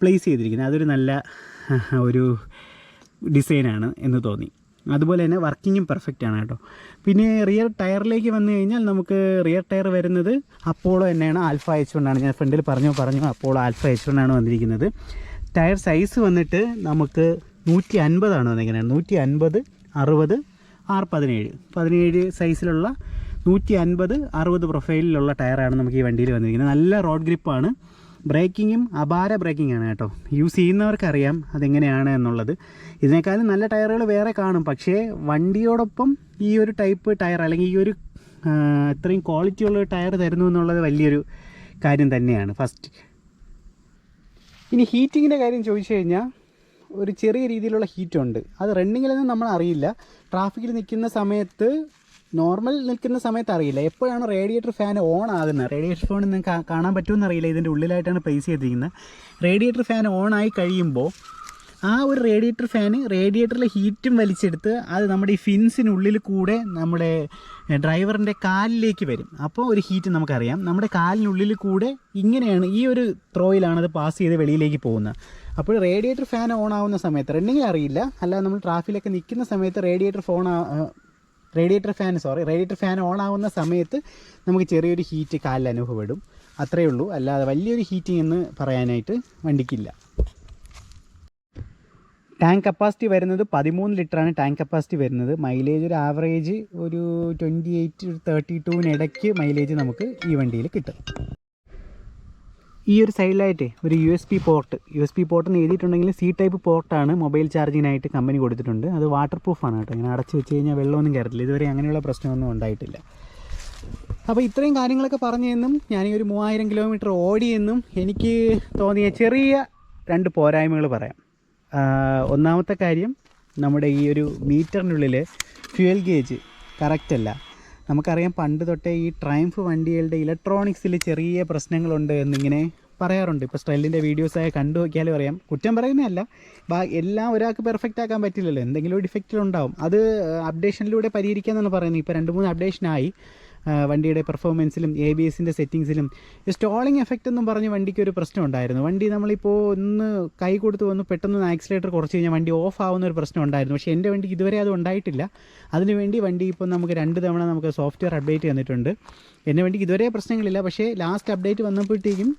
പ്ലേസ് ചെയ്തിരിക്കുന്നത്. അതൊരു നല്ല ഒരു ഡിസൈനാണ് എന്ന് തോന്നി. അതുപോലെ തന്നെ വർക്കിങ്ങും പെർഫെക്റ്റ് ആണ് കേട്ടോ. പിന്നെ റിയർ ടയറിലേക്ക് വന്നു കഴിഞ്ഞാൽ നമുക്ക് റിയർ ടയർ വരുന്നത് അപ്പോളോ തന്നെയാണ്. ആൽഫ H1 ആണ്. ഞാൻ ഫ്രണ്ടിൽ പറഞ്ഞു അപ്പോളോ ആൽഫ H1 ആണ് വന്നിരിക്കുന്നത്. ടയർ സൈസ് വന്നിട്ട് നമുക്ക് 150 ആണ് വന്നിരിക്കുന്നത്. 150, 60, R17 സൈസിലുള്ള 150, 60 പ്രൊഫൈലിലുള്ള ടയറാണ് നമുക്ക് ഈ വണ്ടിയിൽ വന്നിരിക്കുന്നത്. നല്ല റോഡ് ഗ്രിപ്പാണ്. ബ്രേക്കിങ്ങും അപാര ബ്രേക്കിംഗ് ആണ് കേട്ടോ. യൂസ് ചെയ്യുന്നവർക്കറിയാം അതെങ്ങനെയാണ് എന്നുള്ളത്. ഇതിനേക്കാളും നല്ല ടയറുകൾ വേറെ കാണും. പക്ഷേ വണ്ടിയോടൊപ്പം ഈ ഒരു ടൈപ്പ് ടയർ അല്ലെങ്കിൽ ഈ ഒരു ഇത്രയും ക്വാളിറ്റിയുള്ള ടയർ തരുന്നു എന്നുള്ളത് വലിയൊരു കാര്യം തന്നെയാണ്. ഫസ്റ്റ് ഇനി ഹീറ്റിങ്ങിൻ്റെ കാര്യം ചോദിച്ചു കഴിഞ്ഞാൽ ഒരു ചെറിയ രീതിയിലുള്ള ഹീറ്റുണ്ട്. അത് റണ്ണിങ്ങിലൊന്നും നമ്മൾ അറിയില്ല. ട്രാഫിക്കിൽ നിൽക്കുന്ന സമയത്ത്, നോർമൽ നിൽക്കുന്ന സമയത്ത് അറിയില്ല. എപ്പോഴാണ് റേഡിയേറ്റർ ഫാൻ ഓൺ ആകുന്നത്, റേഡിയേറ്റർ ഫാൻ നിങ്ങൾക്ക് കാണാൻ പറ്റുമെന്ന് അറിയില്ല. ഇതിൻ്റെ ഉള്ളിലായിട്ടാണ് പ്ലേസ് ചെയ്തിരിക്കുന്നത്. റേഡിയേറ്റർ ഫാൻ ഓൺ ആയി കഴിയുമ്പോൾ ആ ഒരു റേഡിയേറ്റർ ഫാന് റേഡിയേറ്ററിലെ ഹീറ്റും വലിച്ചെടുത്ത് അത് നമ്മുടെ ഈ ഫിൻസിനുള്ളിൽ കൂടെ നമ്മുടെ ഡ്രൈവറിൻ്റെ കാലിലേക്ക് വരും. അപ്പോൾ ഒരു ഹീറ്റ് നമുക്കറിയാം. നമ്മുടെ കാലിനുള്ളിൽ കൂടെ ഇങ്ങനെയാണ്, ഈ ഒരു ത്രോയിലാണ് അത് പാസ് ചെയ്ത് വെളിയിലേക്ക് പോകുന്നത്. അപ്പോൾ റേഡിയേറ്റർ ഫാൻ ഓൺ ആവുന്ന സമയത്ത് റണ്ണിങ്ങിൽ അറിയില്ല, അല്ലാതെ നമ്മൾ ട്രാഫിക്കിലൊക്കെ നിൽക്കുന്ന സമയത്ത് റേഡിയേറ്റർ ഫാൻ ഓൺ ആവുന്ന സമയത്ത് നമുക്ക് ചെറിയൊരു ഹീറ്റ് കാലിൽ അനുഭവപ്പെടും. അത്രയേ ഉള്ളൂ. അല്ലാതെ വലിയൊരു ഹീറ്റിംഗ് എന്ന് പറയാനായിട്ട് വണ്ടിക്കില്ല. ടാങ്ക് കപ്പാസിറ്റി വരുന്നത് 13 ലിറ്ററാണ് ടാങ്ക് കപ്പാസിറ്റി വരുന്നത്. മൈലേജ് ഒരു ആവറേജ് ഒരു 28-32 മൈലേജ് നമുക്ക് ഈ വണ്ടിയിൽ കിട്ടും. ഈ ഒരു സൈഡിലായിട്ട് ഒരു USB പോർട്ട് എന്ന് എഴുതിയിട്ടുണ്ടെങ്കിൽ C ടൈപ്പ് പോർട്ടാണ് മൊബൈൽ ചാർജിങ്ങിനായിട്ട് കമ്പനി കൊടുത്തിട്ടുണ്ട്. അത് വാട്ടർ പ്രൂഫാണ് കേട്ടോ. ഇങ്ങനെ അടച്ചു വെച്ച് കഴിഞ്ഞാൽ വെള്ളമൊന്നും കയറത്തില്ല. ഇതുവരെ അങ്ങനെയുള്ള പ്രശ്നമൊന്നും ഉണ്ടായിട്ടില്ല. അപ്പോൾ ഇത്രയും കാര്യങ്ങളൊക്കെ പറഞ്ഞെന്നും ഞാൻ ഈ ഒരു 3000 കിലോമീറ്റർ ഓടിയെന്നും എനിക്ക് തോന്നിയ ചെറിയ 2 പോരായ്മകൾ പറയാം. ഒന്നാമത്തെ കാര്യം, നമ്മുടെ ഈ ഒരു മീറ്ററിനുള്ളിൽ ഫ്യൂവൽ ഗേജ് കറക്റ്റല്ല. നമുക്കറിയാം പണ്ട് തൊട്ടേ ഈ ട്രയംഫ് വണ്ടികളുടെ ഇലക്ട്രോണിക്സിൽ ചെറിയ പ്രശ്നങ്ങളുണ്ട് എന്നിങ്ങനെ പറയാറുണ്ട്. ഇപ്പോൾ സ്ട്രെല്ലിൻ്റെ വീഡിയോസൊക്കെ കണ്ടു നോക്കിയാലും അറിയാം. കുറ്റം പറയുന്നതല്ല, എല്ലാം ഒരാൾക്ക് പെർഫെക്റ്റ് ആക്കാൻ പറ്റില്ലല്ലോ, എന്തെങ്കിലും ഡിഫക്റ്റിലുണ്ടാവും. അത് അപ്ഡേഷനിലൂടെ പരിഹരിക്കാമെന്നാണ് പറയുന്നത്. ഇപ്പോൾ 2-3 അപ്ഡേഷനായി വണ്ടിയുടെ പെർഫോമൻസിലും ABSൻ്റെ സെറ്റിങ്സിലും. സ്റ്റോളിങ് എഫക്റ്റ് എന്നും പറഞ്ഞ് വണ്ടിക്ക് ഒരു പ്രശ്നം ഉണ്ടായിരുന്നു. വണ്ടി നമ്മളിപ്പോൾ ഒന്ന് കൈ കൊടുത്ത് വന്ന് പെട്ടെന്ന് ആക്സിലേറ്റർ കുറച്ച് കഴിഞ്ഞാൽ വണ്ടി ഓഫ് ആവുന്ന ഒരു പ്രശ്നം ഉണ്ടായിരുന്നു. പക്ഷേ എൻ്റെ വണ്ടിക്ക് ഇതുവരെ അത് ഉണ്ടായിട്ടില്ല. അതിനുവേണ്ടി വണ്ടി ഇപ്പോൾ നമുക്ക് 2 തവണ നമുക്ക് സോഫ്റ്റ്വെയർ അപ്ഡേറ്റ് തന്നിട്ടുണ്ട്. എൻ്റെ വണ്ടിക്ക് ഇതുവരെ പ്രശ്നങ്ങളില്ല. പക്ഷേ ലാസ്റ്റ് അപ്ഡേറ്റ് വന്നപ്പോഴത്തേക്കും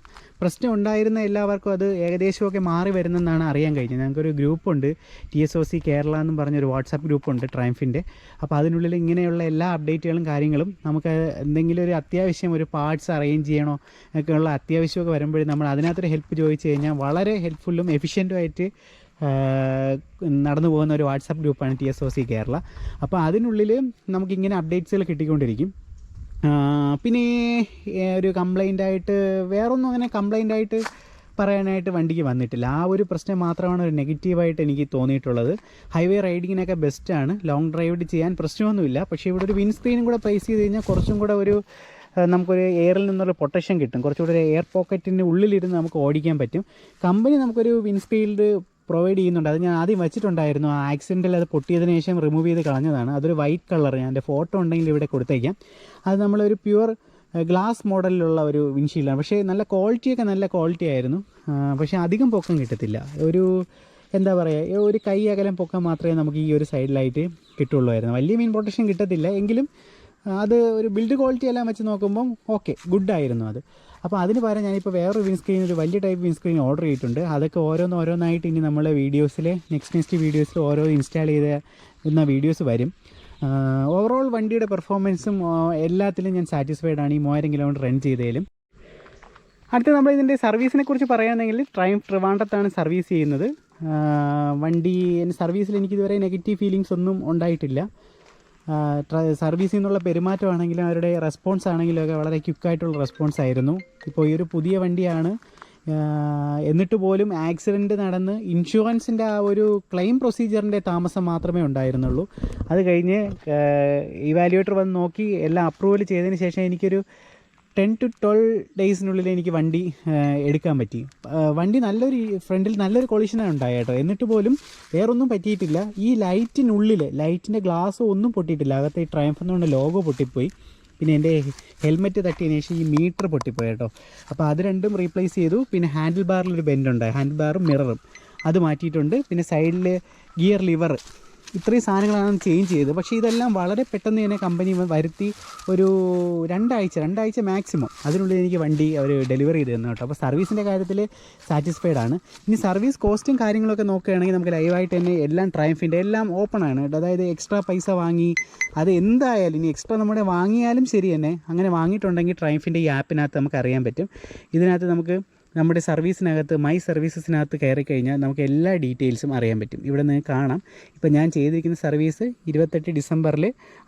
പ്രശ്നം ഉണ്ടായിരുന്ന എല്ലാവർക്കും അത് ഏകദേശമൊക്കെ മാറി വരുന്നെന്നാണ് അറിയാൻ കഴിഞ്ഞത്. ഞങ്ങൾക്കൊരു ഗ്രൂപ്പുണ്ട്, TSOC കേരള എന്നും പറഞ്ഞൊരു വാട്സാപ്പ് ഗ്രൂപ്പുണ്ട് ട്രയംഫിൻ്റെ. അപ്പോൾ അതിനുള്ളിൽ ഇങ്ങനെയുള്ള എല്ലാ അപ്ഡേറ്റുകളും കാര്യങ്ങളും നമുക്ക് എന്തെങ്കിലും ഒരു അത്യാവശ്യം ഒരു പാർട്സ് അറേഞ്ച് ചെയ്യണോ ഒക്കെയുള്ള അത്യാവശ്യമൊക്കെ വരുമ്പോഴേ നമ്മൾ അതിനകത്തൊരു ഹെൽപ്പ് ചോദിച്ചു കഴിഞ്ഞാൽ വളരെ ഹെൽപ്ഫുള്ളും എഫിഷ്യൻറ്റുമായിട്ട് നടന്നു പോകുന്ന ഒരു വാട്സാപ്പ് ഗ്രൂപ്പാണ് TSOC കേരള. അപ്പോൾ അതിനുള്ളിൽ നമുക്കിങ്ങനെ അപ്ഡേറ്റ്സുകൾ കിട്ടിക്കൊണ്ടിരിക്കും. പിന്നെ ഒരു കംപ്ലൈൻ്റായിട്ട് വേറൊന്നും അങ്ങനെ കംപ്ലൈൻ്റായിട്ട് പറയാനായിട്ട് വണ്ടിക്ക് വന്നിട്ടില്ല. ആ ഒരു പ്രശ്നം മാത്രമാണ് ഒരു നെഗറ്റീവായിട്ട് എനിക്ക് തോന്നിയിട്ടുള്ളത്. ഹൈവേ റൈഡിങ്ങിനൊക്കെ ബെസ്റ്റാണ്, ലോങ് ഡ്രൈവ് ചെയ്യാൻ പ്രശ്നമൊന്നുമില്ല. പക്ഷേ ഇവിടെ ഒരു വിൻസ്ക്രീനും കൂടെ പ്ലേസ് ചെയ്ത് കഴിഞ്ഞാൽ കുറച്ചും കൂടെ ഒരു നമുക്കൊരു എയറിൽ നിന്നുള്ള പ്രൊട്ടക്ഷൻ കിട്ടും. കുറച്ചുകൂടെ ഒരു എയർ പോക്കറ്റിൻ്റെ ഉള്ളിലിരുന്ന് നമുക്ക് ഓടിക്കാൻ പറ്റും. കമ്പനി നമുക്കൊരു വിൻസ്ക്രീൽഡ് പ്രൊവൈഡ് ചെയ്യുന്നുണ്ട്. അത് ഞാൻ ആദ്യം വെച്ചിട്ടുണ്ടായിരുന്നു. ആ ആക്സിഡൻറ്റിൽ അത് പൊട്ടിയതിന് ശേഷം റിമൂവ് ചെയ്ത് കളഞ്ഞതാണ്. അതൊരു വൈറ്റ് കളർ, ഞാൻ എൻ്റെ ഫോട്ടോ ഉണ്ടെങ്കിൽ ഇവിടെ കൊടുത്തേക്കാം. അത് നമ്മളൊരു പ്യുവർ ഗ്ലാസ് മോഡലിലുള്ള ഒരു വിൻഷീൽഡാണ്. പക്ഷേ നല്ല ക്വാളിറ്റിയൊക്കെ നല്ല ക്വാളിറ്റി ആയിരുന്നു. പക്ഷേ അധികം പൊക്കം കിട്ടത്തില്ല. ഒരു എന്താ പറയുക, ഒരു കൈ അകലം പൊക്കം മാത്രമേ നമുക്ക് ഈ ഒരു സൈഡിലായിട്ട് കിട്ടുള്ളൂ. വലിയ മീൻ പ്രൊട്ടക്ഷൻ കിട്ടത്തില്ല എങ്കിലും അത് ഒരു ബിൽഡ് ക്വാളിറ്റി എല്ലാം വെച്ച് നോക്കുമ്പം ഓക്കെ, ഗുഡായിരുന്നു അത്. അപ്പോൾ അതിന് പകരം ഞാനിപ്പോൾ വേറൊരു വിൻസ്ക്രീൻ, ഒരു വലിയ ടൈപ്പ് വിൻസ്ക്രീൻ ഓർഡർ ചെയ്തിട്ടുണ്ട്. അതൊക്കെ ഓരോന്നായിട്ട് ഇനി നമ്മളെ വീഡിയോസിൽ നെക്സ്റ്റ് വീഡിയോസിൽ ഓരോ ഇൻസ്റ്റാൾ ചെയ്ത വീഡിയോസ് വരും. ഓവറോൾ വണ്ടിയുടെ പെർഫോമൻസും എല്ലാത്തിലും ഞാൻ സാറ്റിസ്ഫൈഡ് ആണ് ഈ 3000 കിലോമീറ്റർ റൺ ചെയ്തതിലും. അടുത്ത നമ്മൾ ഇതിൻ്റെ സർവീസിനെ കുറിച്ച് പറയുകയാണെങ്കിൽ ട്രയംഫ് ട്രിവാൻഡ്രത്താണ് സർവീസ് ചെയ്യുന്നത്. വണ്ടി സർവീസിൽ എനിക്കിതുവരെ നെഗറ്റീവ് ഫീലിങ്സ് ഒന്നും ഉണ്ടായിട്ടില്ല. സർവീസിൽ നിന്നുള്ള പെരുമാറ്റമാണെങ്കിലും അവരുടെ റെസ്പോൺസ് ആണെങ്കിലും ഒക്കെ വളരെ ക്വിക്കായിട്ടുള്ള റെസ്പോൺസ് ആയിരുന്നു. ഇപ്പോൾ ഈ ഒരു പുതിയ വണ്ടിയാണ്, എന്നിട്ട് പോലും ആക്സിഡൻറ്റ് നടന്ന് ഇൻഷുറൻസിൻ്റെ ആ ഒരു ക്ലെയിം പ്രൊസീജിയറിൻ്റെ താമസം മാത്രമേ ഉണ്ടായിരുന്നുള്ളൂ. അത് കഴിഞ്ഞ് ഇവാലുവേറ്റർ വന്ന് നോക്കി എല്ലാം അപ്രൂവൽ ചെയ്തതിന് ശേഷം എനിക്കൊരു 10 to 12 ഡേയ്സിനുള്ളിൽ എനിക്ക് വണ്ടി എടുക്കാൻ പറ്റി. വണ്ടി നല്ലൊരു ഫ്രണ്ടിൽ നല്ലൊരു കൊളിഷനാണ് ഉണ്ടായത് കേട്ടോ. എന്നിട്ട് പോലും വേറൊന്നും പറ്റിയിട്ടില്ല. ഈ ലൈറ്റിനുള്ളിൽ ലൈറ്റിൻ്റെ ഗ്ലാസ് ഒന്നും പൊട്ടിയിട്ടില്ല. അകത്ത് ഈ ട്രയംഫ് എന്നുകൊണ്ട് ലോഗോ പൊട്ടിപ്പോയി. പിന്നെ എൻ്റെ ഹെൽമെറ്റ് തട്ടിയതിന് ശേഷം ഈ മീറ്റർ പൊട്ടിപ്പോയി കേട്ടോ. അപ്പോൾ അത് രണ്ടും റീപ്ലേസ് ചെയ്തു. പിന്നെ ഹാൻഡിൽ ബാറിലൊരു ബെൻഡുണ്ട്, ഹാൻഡിൽ ബാറും മിററും അത് മാറ്റിയിട്ടുണ്ട്. പിന്നെ സൈഡിൽ ഗിയർ ലിവർ, ഇത്രയും സാധനങ്ങളാണ് ചേഞ്ച് ചെയ്തത്. പക്ഷേ ഇതെല്ലാം വളരെ പെട്ടെന്ന് തന്നെ കമ്പനി വരുത്തി ഒരു രണ്ടാഴ്ച മാക്സിമം അതിനുള്ളിൽ എനിക്ക് വണ്ടി അവർ ഡെലിവറി ചെയ്ത് തന്നു കേട്ടോ. അപ്പോൾ സർവീസിൻ്റെ കാര്യത്തിൽ സാറ്റിസ്ഫൈഡ് ആണ്. ഇനി സർവീസ് കോസ്റ്റും കാര്യങ്ങളൊക്കെ നോക്കുകയാണെങ്കിൽ നമുക്ക് ലൈവായിട്ട് തന്നെ എല്ലാം ട്രയംഫിൻ്റെ എല്ലാം ഓപ്പൺ ആണ് കേട്ടോ. അതായത് എക്സ്ട്രാ പൈസ വാങ്ങി അത് എന്തായാലും ഇനി എക്സ്ട്രാ നമ്മുടെ വാങ്ങിയാലും ശരി തന്നെ, അങ്ങനെ വാങ്ങിയിട്ടുണ്ടെങ്കിൽ ട്രയംഫിൻ്റെ ഈ ആപ്പിനകത്ത് നമുക്ക് അറിയാൻ പറ്റും. ഇതിനകത്ത് നമുക്ക് നമ്മുടെ സർവീസിനകത്ത് മൈ സർവീസസിനകത്ത് കയറി കഴിഞ്ഞാൽ നമുക്ക് എല്ലാ ഡീറ്റെയിൽസും അറിയാൻ പറ്റും. ഇവിടെ നിന്ന് കാണാം. ഇപ്പോൾ ഞാൻ ചെയ്തിരിക്കുന്ന സർവീസ് 28 ഡിസംബറിൽ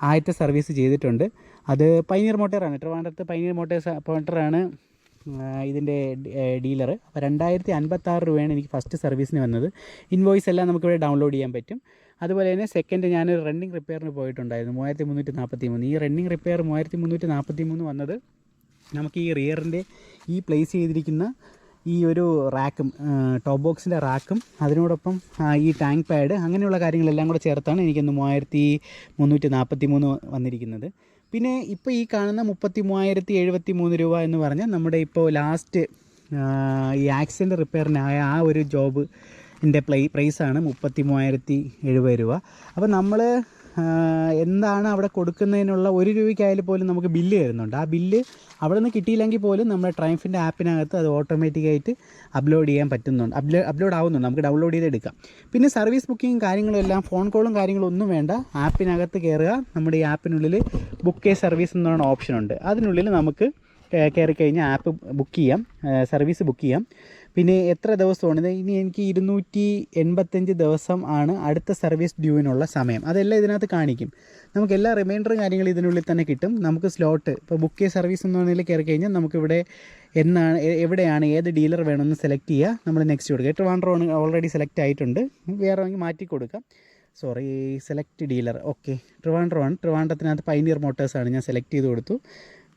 ആദ്യത്തെ സർവീസ് ചെയ്തിട്ടുണ്ട്. അത് പൈനിയർ മോട്ടോറാണ്, ട്രിവാൻഡ്രത്ത് പൈനിയർ മോട്ടോറാണ് ഇതിൻ്റെ ഡീലർ. അപ്പോൾ 2056 രൂപയാണ് എനിക്ക് ഫസ്റ്റ് സർവീസിന് വന്നത്. ഇൻവോയ്സ് എല്ലാം നമുക്കിവിടെ ഡൗൺലോഡ് ചെയ്യാൻ പറ്റും. അതുപോലെ തന്നെ സെക്കൻഡ് ഞാനൊരു റണ്ണിങ് റിപ്പയറിന് പോയിട്ടുണ്ടായിരുന്നു 3343. ഈ റണ്ണിങ് റിപ്പയർ 3343 വന്നത് നമുക്ക് ഈ റിയറിൻ്റെ ഈ പ്ലേസ് ചെയ്തിരിക്കുന്ന ഈ ഒരു റാക്കും, ടോപ്പ് ബോക്സിൻ്റെ റാക്കും അതിനോടൊപ്പം ഈ ടാങ്ക് പാഡ് അങ്ങനെയുള്ള കാര്യങ്ങളെല്ലാം കൂടെ ചേർത്താണ് എനിക്കൊന്ന് 3343 വന്നിരിക്കുന്നത്. പിന്നെ ഇപ്പോൾ ഈ കാണുന്ന 33,073 രൂപ എന്ന് പറഞ്ഞാൽ നമ്മുടെ ഇപ്പോൾ ലാസ്റ്റ് ഈ ആക്സിഡൻറ്റ് റിപ്പയറിനായ ആ ഒരു ജോബിൻ്റെ പ്രൈസാണ് 33,070 രൂപ. അപ്പോൾ നമ്മൾ എന്താണ് അവിടെ കൊടുക്കുന്നതിനുള്ള 1 രൂപയ്ക്കായാലും പോലും നമുക്ക് ബില്ല് തരുന്നുണ്ട്. ആ ബില്ല് അവിടെ നിന്ന് കിട്ടിയില്ലെങ്കിൽ പോലും നമ്മുടെ ട്രയംഫിൻ്റെ ആപ്പിനകത്ത് അത് ഓട്ടോമാറ്റിക്കായിട്ട് അപ്ലോഡ് ചെയ്യാൻ പറ്റുന്നുണ്ട്, അപ്ലോഡ് ആവുന്നുണ്ട്. നമുക്ക് ഡൗൺലോഡ് ചെയ്തെടുക്കാം. പിന്നെ സർവീസ് ബുക്കിങ്ങും കാര്യങ്ങളും എല്ലാം ഫോൺ കോളും കാര്യങ്ങളും ഒന്നും വേണ്ട. ആപ്പിനകത്ത് കയറുക, നമ്മുടെ ഈ ആപ്പിനുള്ളിൽ ബുക്ക് എ സർവീസ് എന്ന് പറയുന്ന ഓപ്ഷനുണ്ട്. അതിനുള്ളിൽ നമുക്ക് കയറി കഴിഞ്ഞാൽ ആപ്പ് ബുക്ക് ചെയ്യാം, സർവീസ് ബുക്ക് ചെയ്യാം. പിന്നെ എത്ര ദിവസമാണ് ഇനി എനിക്ക് 285 ദിവസം ആണ് അടുത്ത സർവീസ് ഡ്യൂവിനുള്ള സമയം. അതെല്ലാം ഇതിനകത്ത് കാണിക്കും. നമുക്ക് എല്ലാ റിമൈൻഡറും കാര്യങ്ങളും ഇതിനുള്ളിൽ തന്നെ കിട്ടും. നമുക്ക് സ്ലോട്ട് ഇപ്പോൾ ബുക്ക് ചെയ്യ സർവീസ് എന്ന് പറഞ്ഞതിൽ കയറി കഴിഞ്ഞാൽ നമുക്കിവിടെ എന്നാണ്, എവിടെയാണ്, ഏത് ഡീലർ വേണമെന്ന് സെലക്ട് ചെയ്യുക. നമ്മൾ നെക്സ്റ്റ് കൊടുക്കുക. ട്രിവാൻഡ്രം ഓൾറെഡി സെലക്ട് ആയിട്ടുണ്ട്, വേറെ മാറ്റി കൊടുക്കാം. Select dealer. ഓക്കെ, ട്രിവാൻഡ്രമാണ്. ട്രിവാൻഡ്രത്തിനകത്ത് പൈനിയർ മോട്ടേഴ്സാണ് ഞാൻ സെലക്ട് ചെയ്ത് കൊടുത്തു.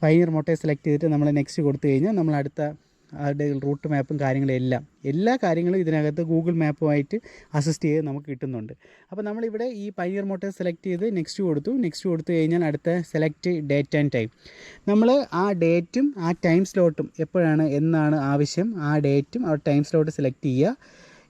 പൈനിയർ മോട്ടേഴ്സ് സെലക്ട് ചെയ്തിട്ട് നമ്മൾ നെക്സ്റ്റ് കൊടുത്തു കഴിഞ്ഞാൽ നമ്മൾ അടുത്ത അവരുടെ റൂട്ട് മാപ്പും കാര്യങ്ങളും എല്ലാ കാര്യങ്ങളും ഇതിനകത്ത് ഗൂഗിൾ മാപ്പുമായിട്ട് അസിസ്റ്റ് ചെയ്ത് നമുക്ക് കിട്ടുന്നുണ്ട്. അപ്പോൾ നമ്മളിവിടെ ഈ പൈനിയർ മോട്ടേഴ്സ് സെലക്ട് ചെയ്ത് നെക്സ്റ്റ് കൊടുത്തു കഴിഞ്ഞാൽ അടുത്ത സെലക്ട് ഡേറ്റ് ആൻഡ് ടൈം. നമ്മൾ ആ ഡേറ്റും ആ ടൈം സ്ലോട്ടും എന്നാണ് ആവശ്യം, ആ ഡേറ്റും ആ ടൈം സ്ലോട്ട് സെലക്ട് ചെയ്യുക.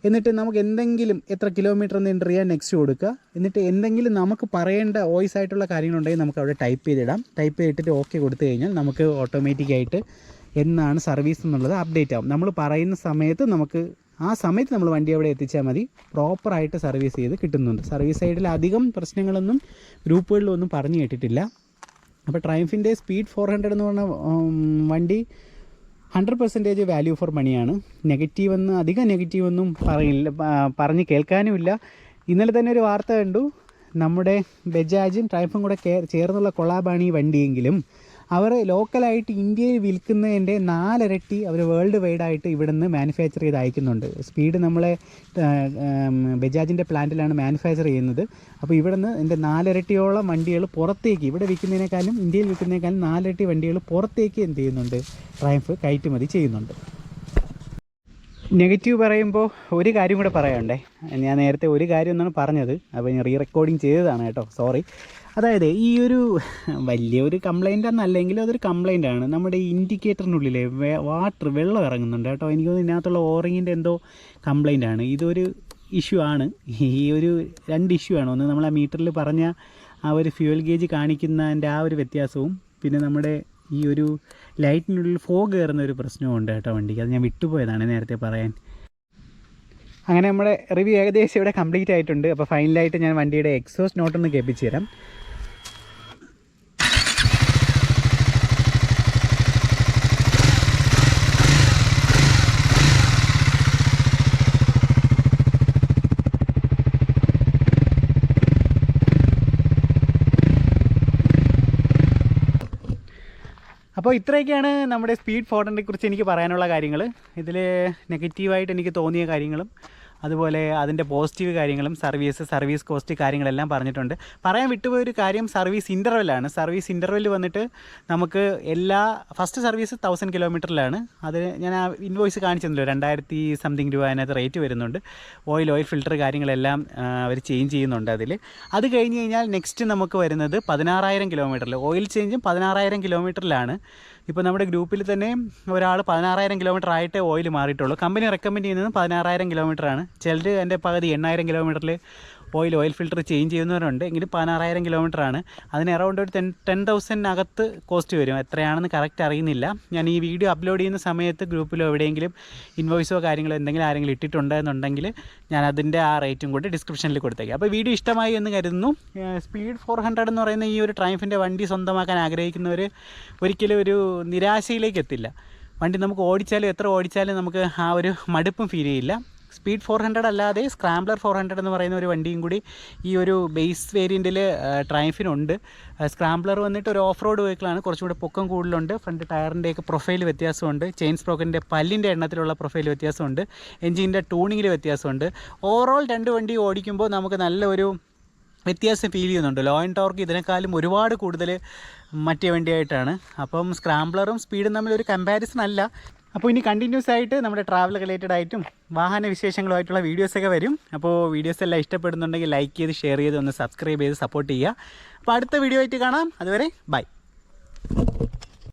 എന്നിട്ട് നമുക്ക് എന്തെങ്കിലും എത്ര കിലോമീറ്റർ എന്ന് എൻ്റർ ചെയ്യാൻ നെക്സ്റ്റ് കൊടുക്കുക. എന്നിട്ട് എന്തെങ്കിലും നമുക്ക് പറയേണ്ട വോയിസ് ആയിട്ടുള്ള കാര്യങ്ങളുണ്ടെങ്കിൽ നമുക്ക് അവിടെ ടൈപ്പ് ചെയ്തിട്ടിട്ട് ഓക്കെ കൊടുത്തു കഴിഞ്ഞാൽ നമുക്ക് ഓട്ടോമാറ്റിക്കായിട്ട് എന്നാണ് സർവീസ് എന്നുള്ളത് അപ്ഡേറ്റ് ആവും. നമ്മൾ പറയുന്ന സമയത്ത് ആ സമയത്ത് നമ്മൾ വണ്ടി അവിടെ എത്തിച്ചാൽ മതി. പ്രോപ്പറായിട്ട് സർവീസ് ചെയ്ത് കിട്ടുന്നുണ്ട്. സർവീസ് സൈഡിൽ അധികം പ്രശ്നങ്ങളൊന്നും ഗ്രൂപ്പുകളിലൊന്നും പറഞ്ഞു കേട്ടിട്ടില്ല. അപ്പോൾ ട്രയംഫിൻ്റെ സ്പീഡ് 400 എന്ന് പറഞ്ഞ വണ്ടി 100% വാല്യൂ ഫോർ മണിയാണ്. അധികം നെഗറ്റീവൊന്നും പറഞ്ഞ് കേൾക്കാനുമില്ല. ഇന്നലെ തന്നെ ഒരു വാർത്ത കണ്ടു, നമ്മുടെ ബജാജും ട്രയംഫും കൂടെ ചേർന്നുള്ള കൊളാബാണ് ഈ വണ്ടിയെങ്കിലും അവർ ലോക്കലായിട്ട് ഇന്ത്യയിൽ വിൽക്കുന്നതിൻ്റെ 4 ഇരട്ടി അവർ വേൾഡ് വൈഡായിട്ട് ഇവിടെ നിന്ന് മാനുഫാക്ചർ ചെയ്ത് അയക്കുന്നുണ്ട്. സ്പീഡ് നമ്മളെ ബജാജിൻ്റെ പ്ലാന്റിലാണ് മാനുഫാക്ചർ ചെയ്യുന്നത്. അപ്പോൾ ഇവിടെ നിന്ന് എൻ്റെ 4 ഇരട്ടിയോളം വണ്ടികൾ പുറത്തേക്ക്, ഇവിടെ വിൽക്കുന്നതിനേക്കാളും ഇന്ത്യയിൽ വിൽക്കുന്നതിനേക്കാളും 4 ഇരട്ടി വണ്ടികൾ പുറത്തേക്ക് എന്ത് ചെയ്യുന്നുണ്ട്, ട്രയംഫ് കയറ്റുമതി ചെയ്യുന്നുണ്ട്. നെഗറ്റീവ് പറയുമ്പോൾ ഒരു കാര്യം കൂടെ പറയണ്ടേ. ഞാൻ നേരത്തെ ഒരു കാര്യം എന്നാണ് പറഞ്ഞത്, അപ്പോൾ ഞാൻ റീറെക്കോർഡിങ് ചെയ്തതാണ് കേട്ടോ, സോറി. അതായത് ഈ ഒരു വലിയൊരു കംപ്ലൈൻ്റ് എന്നല്ലെങ്കിൽ അതൊരു കംപ്ലൈൻ്റ് ആണ്. നമ്മുടെ ഈ ഇൻഡിക്കേറ്ററിനുള്ളിലെ വെള്ളം ഇറങ്ങുന്നുണ്ട് കേട്ടോ. എനിക്ക് തോന്നുന്നു ഇതിനകത്തുള്ള ഓറിങ്ങിൻ്റെ എന്തോ കംപ്ലൈൻ്റ് ആണ്. ഇതൊരു ഇഷ്യൂ ആണ്. ഈ ഒരു 2 ഇഷ്യൂ ആണ്. ഒന്ന് നമ്മൾ ആ മീറ്ററിൽ പറഞ്ഞ ആ ഒരു ഫ്യൂവൽ ഗേജ് കാണിക്കുന്നതിൻ്റെ ആ ഒരു വ്യത്യാസവും, പിന്നെ നമ്മുടെ ഈ ഒരു ലൈറ്റിനുള്ളിൽ ഫോഗ് കയറുന്ന ഒരു പ്രശ്നമുണ്ട് കേട്ടോ വണ്ടിക്ക്. അത് ഞാൻ വിട്ടുപോയതാണ് നേരത്തെ പറയാൻ. അങ്ങനെ നമ്മുടെ റിവ്യൂ ഏകദേശം ഇവിടെ കംപ്ലീറ്റ് ആയിട്ടുണ്ട്. അപ്പോൾ ഫൈനലായിട്ട് ഞാൻ വണ്ടിയുടെ എക്സോസ്റ്റ് നോട്ടൊന്ന് കേൾപ്പിച്ച് തരാം. അപ്പോൾ ഇത്രയൊക്കെയാണ് നമ്മുടെ സ്പീഡ് 400 കുറിച്ച് എനിക്ക് പറയാനുള്ള കാര്യങ്ങൾ. ഇതിൽ നെഗറ്റീവായിട്ട് എനിക്ക് തോന്നിയ കാര്യങ്ങളും അതുപോലെ അതിൻ്റെ പോസിറ്റീവ് കാര്യങ്ങളും സർവീസ് കോസ്റ്റ് കാര്യങ്ങളെല്ലാം പറഞ്ഞിട്ടുണ്ട്. പറയാൻ വിട്ടുപോയൊരു കാര്യം സർവീസ് ഇൻ്റർവെല്ലാണ്. സർവീസ് ഇൻ്റർവെൽ വന്നിട്ട് നമുക്ക് ഫസ്റ്റ് സർവീസ് 1000 കിലോമീറ്ററിലാണ്. അത് ഞാൻ ആ ഇൻവോയ്സ് കാണിച്ചെന്നല്ലോ, 2000 സംതിങ് രൂപ അതിനകത്ത് റേറ്റ് വരുന്നുണ്ട്. ഓയിൽ ഫിൽറ്റർ കാര്യങ്ങളെല്ലാം അവർ ചേഞ്ച് ചെയ്യുന്നുണ്ട് അതിൽ. അത് കഴിഞ്ഞ് കഴിഞ്ഞാൽ നെക്സ്റ്റ് നമുക്ക് വരുന്നത് 16000 കിലോമീറ്ററിൽ, ഓയിൽ ചേഞ്ചും 16000 കിലോമീറ്ററിലാണ്. ഇപ്പോൾ നമ്മുടെ ഗ്രൂപ്പിൽ തന്നെ ഒരാൾ 16000 കിലോമീറ്റർ ആയിട്ടേ ഓയിൽ മാറിയിട്ടുള്ളൂ. കമ്പനി റെക്കമെൻഡ് ചെയ്യുന്നത് 16000 കിലോമീറ്ററാണ്. ചിലർ എൻ്റെ പകുതി 8000 കിലോമീറ്ററിൽ ഓയിൽ ഫിൽറ്റർ ചേഞ്ച് ചെയ്യുന്നവരുണ്ട്. എങ്കിലും 16000 കിലോമീറ്ററാണ്. അതിന് അറൗണ്ട് ഒരു 10,000 കോസ്റ്റ് വരും. എത്രയാണെന്ന് കറക്റ്റ് അറിയുന്നില്ല. ഞാൻ ഈ വീഡിയോ അപ്ലോഡ് ചെയ്യുന്ന സമയത്ത് ഗ്രൂപ്പിലോ എവിടെയെങ്കിലും ഇൻവോയ്സോ കാര്യങ്ങളോ ആരെങ്കിലും ഇട്ടിട്ടുണ്ടെന്നുണ്ടെങ്കിൽ ഞാൻ അതിൻ്റെ ആ റേറ്റും കൂടി ഡിസ്ക്രിപ്ഷനിൽ കൊടുത്തേക്കാം. അപ്പോൾ വീഡിയോ ഇഷ്ടമായി എന്ന് കരുതുന്നു. സ്പീഡ് 400 എന്ന് പറയുന്ന ഈ ഒരു ട്രയംഫിൻ്റെ വണ്ടി സ്വന്തമാക്കാൻ ആഗ്രഹിക്കുന്നവർ ഒരിക്കലും ഒരു നിരാശയിലേക്ക് എത്തില്ല. വണ്ടി നമുക്ക് എത്ര ഓടിച്ചാലും നമുക്ക് ആ ഒരു മടുപ്പും ഫീൽ ചെയ്യില്ല. സ്പീഡ് 400 അല്ലാതെ സ്ക്രാംബ്ലർ 400 എന്ന് പറയുന്ന ഒരു വണ്ടിയും കൂടി ഈ ഒരു ബേസ് വേരിയൻറ്റിൽ ട്രയംഫിനുണ്ട്. സ്ക്രാംബ്ലർ വന്നിട്ട് ഒരു ഓഫ് റോഡ് വെഹിക്കിളാണ്. കുറച്ചുകൂടി പൊക്കം കൂടുതലുണ്ട്. ഫ്രണ്ട് ടയറിൻ്റെയൊക്കെ പ്രൊഫൈൽ വ്യത്യാസമുണ്ട്. ചെയിൻ സ്പ്രോക്കറ്റിൻ്റെ പല്ലിൻ്റെ എണ്ണത്തിലുള്ള പ്രൊഫൈൽ വ്യത്യാസമുണ്ട്. എൻജിൻ്റെ ട്യൂണിങ്ങിൽ വ്യത്യാസമുണ്ട്. ഓവറോൾ 2 വണ്ടി ഓടിക്കുമ്പോൾ നമുക്ക് നല്ലൊരു വ്യത്യാസം ഫീൽ ചെയ്യുന്നുണ്ട്. ലോ ആൻഡ് ടോർക്ക് ഇതിനേക്കാളും ഒരുപാട് കൂടുതൽ മറ്റേ വണ്ടിയായിട്ടാണ്. അപ്പം സ്ക്രാംബ്ലറും സ്പീഡും തമ്മിലൊരു കമ്പാരിസൺ അല്ല. അപ്പോൾ ഇനി കണ്ടിന്യൂസ് ആയിട്ട് നമ്മുടെ ട്രാവൽ റിലേറ്റഡ് ആയിട്ടും വാഹന വിശേഷങ്ങളുമായിട്ടുള്ള വീഡിയോസൊക്കെ വരും. അപ്പോൾ വീഡിയോസ് എല്ലാം ഇഷ്ടപ്പെടുന്നുണ്ടെങ്കിൽ ലൈക്ക് ചെയ്ത് ഷെയർ ചെയ്ത് ഒന്ന് സബ്സ്ക്രൈബ് ചെയ്ത് സപ്പോർട്ട് ചെയ്യുക. അപ്പോൾ അടുത്ത വീഡിയോ ആയിട്ട് കാണാം. അതുവരെ ബൈ.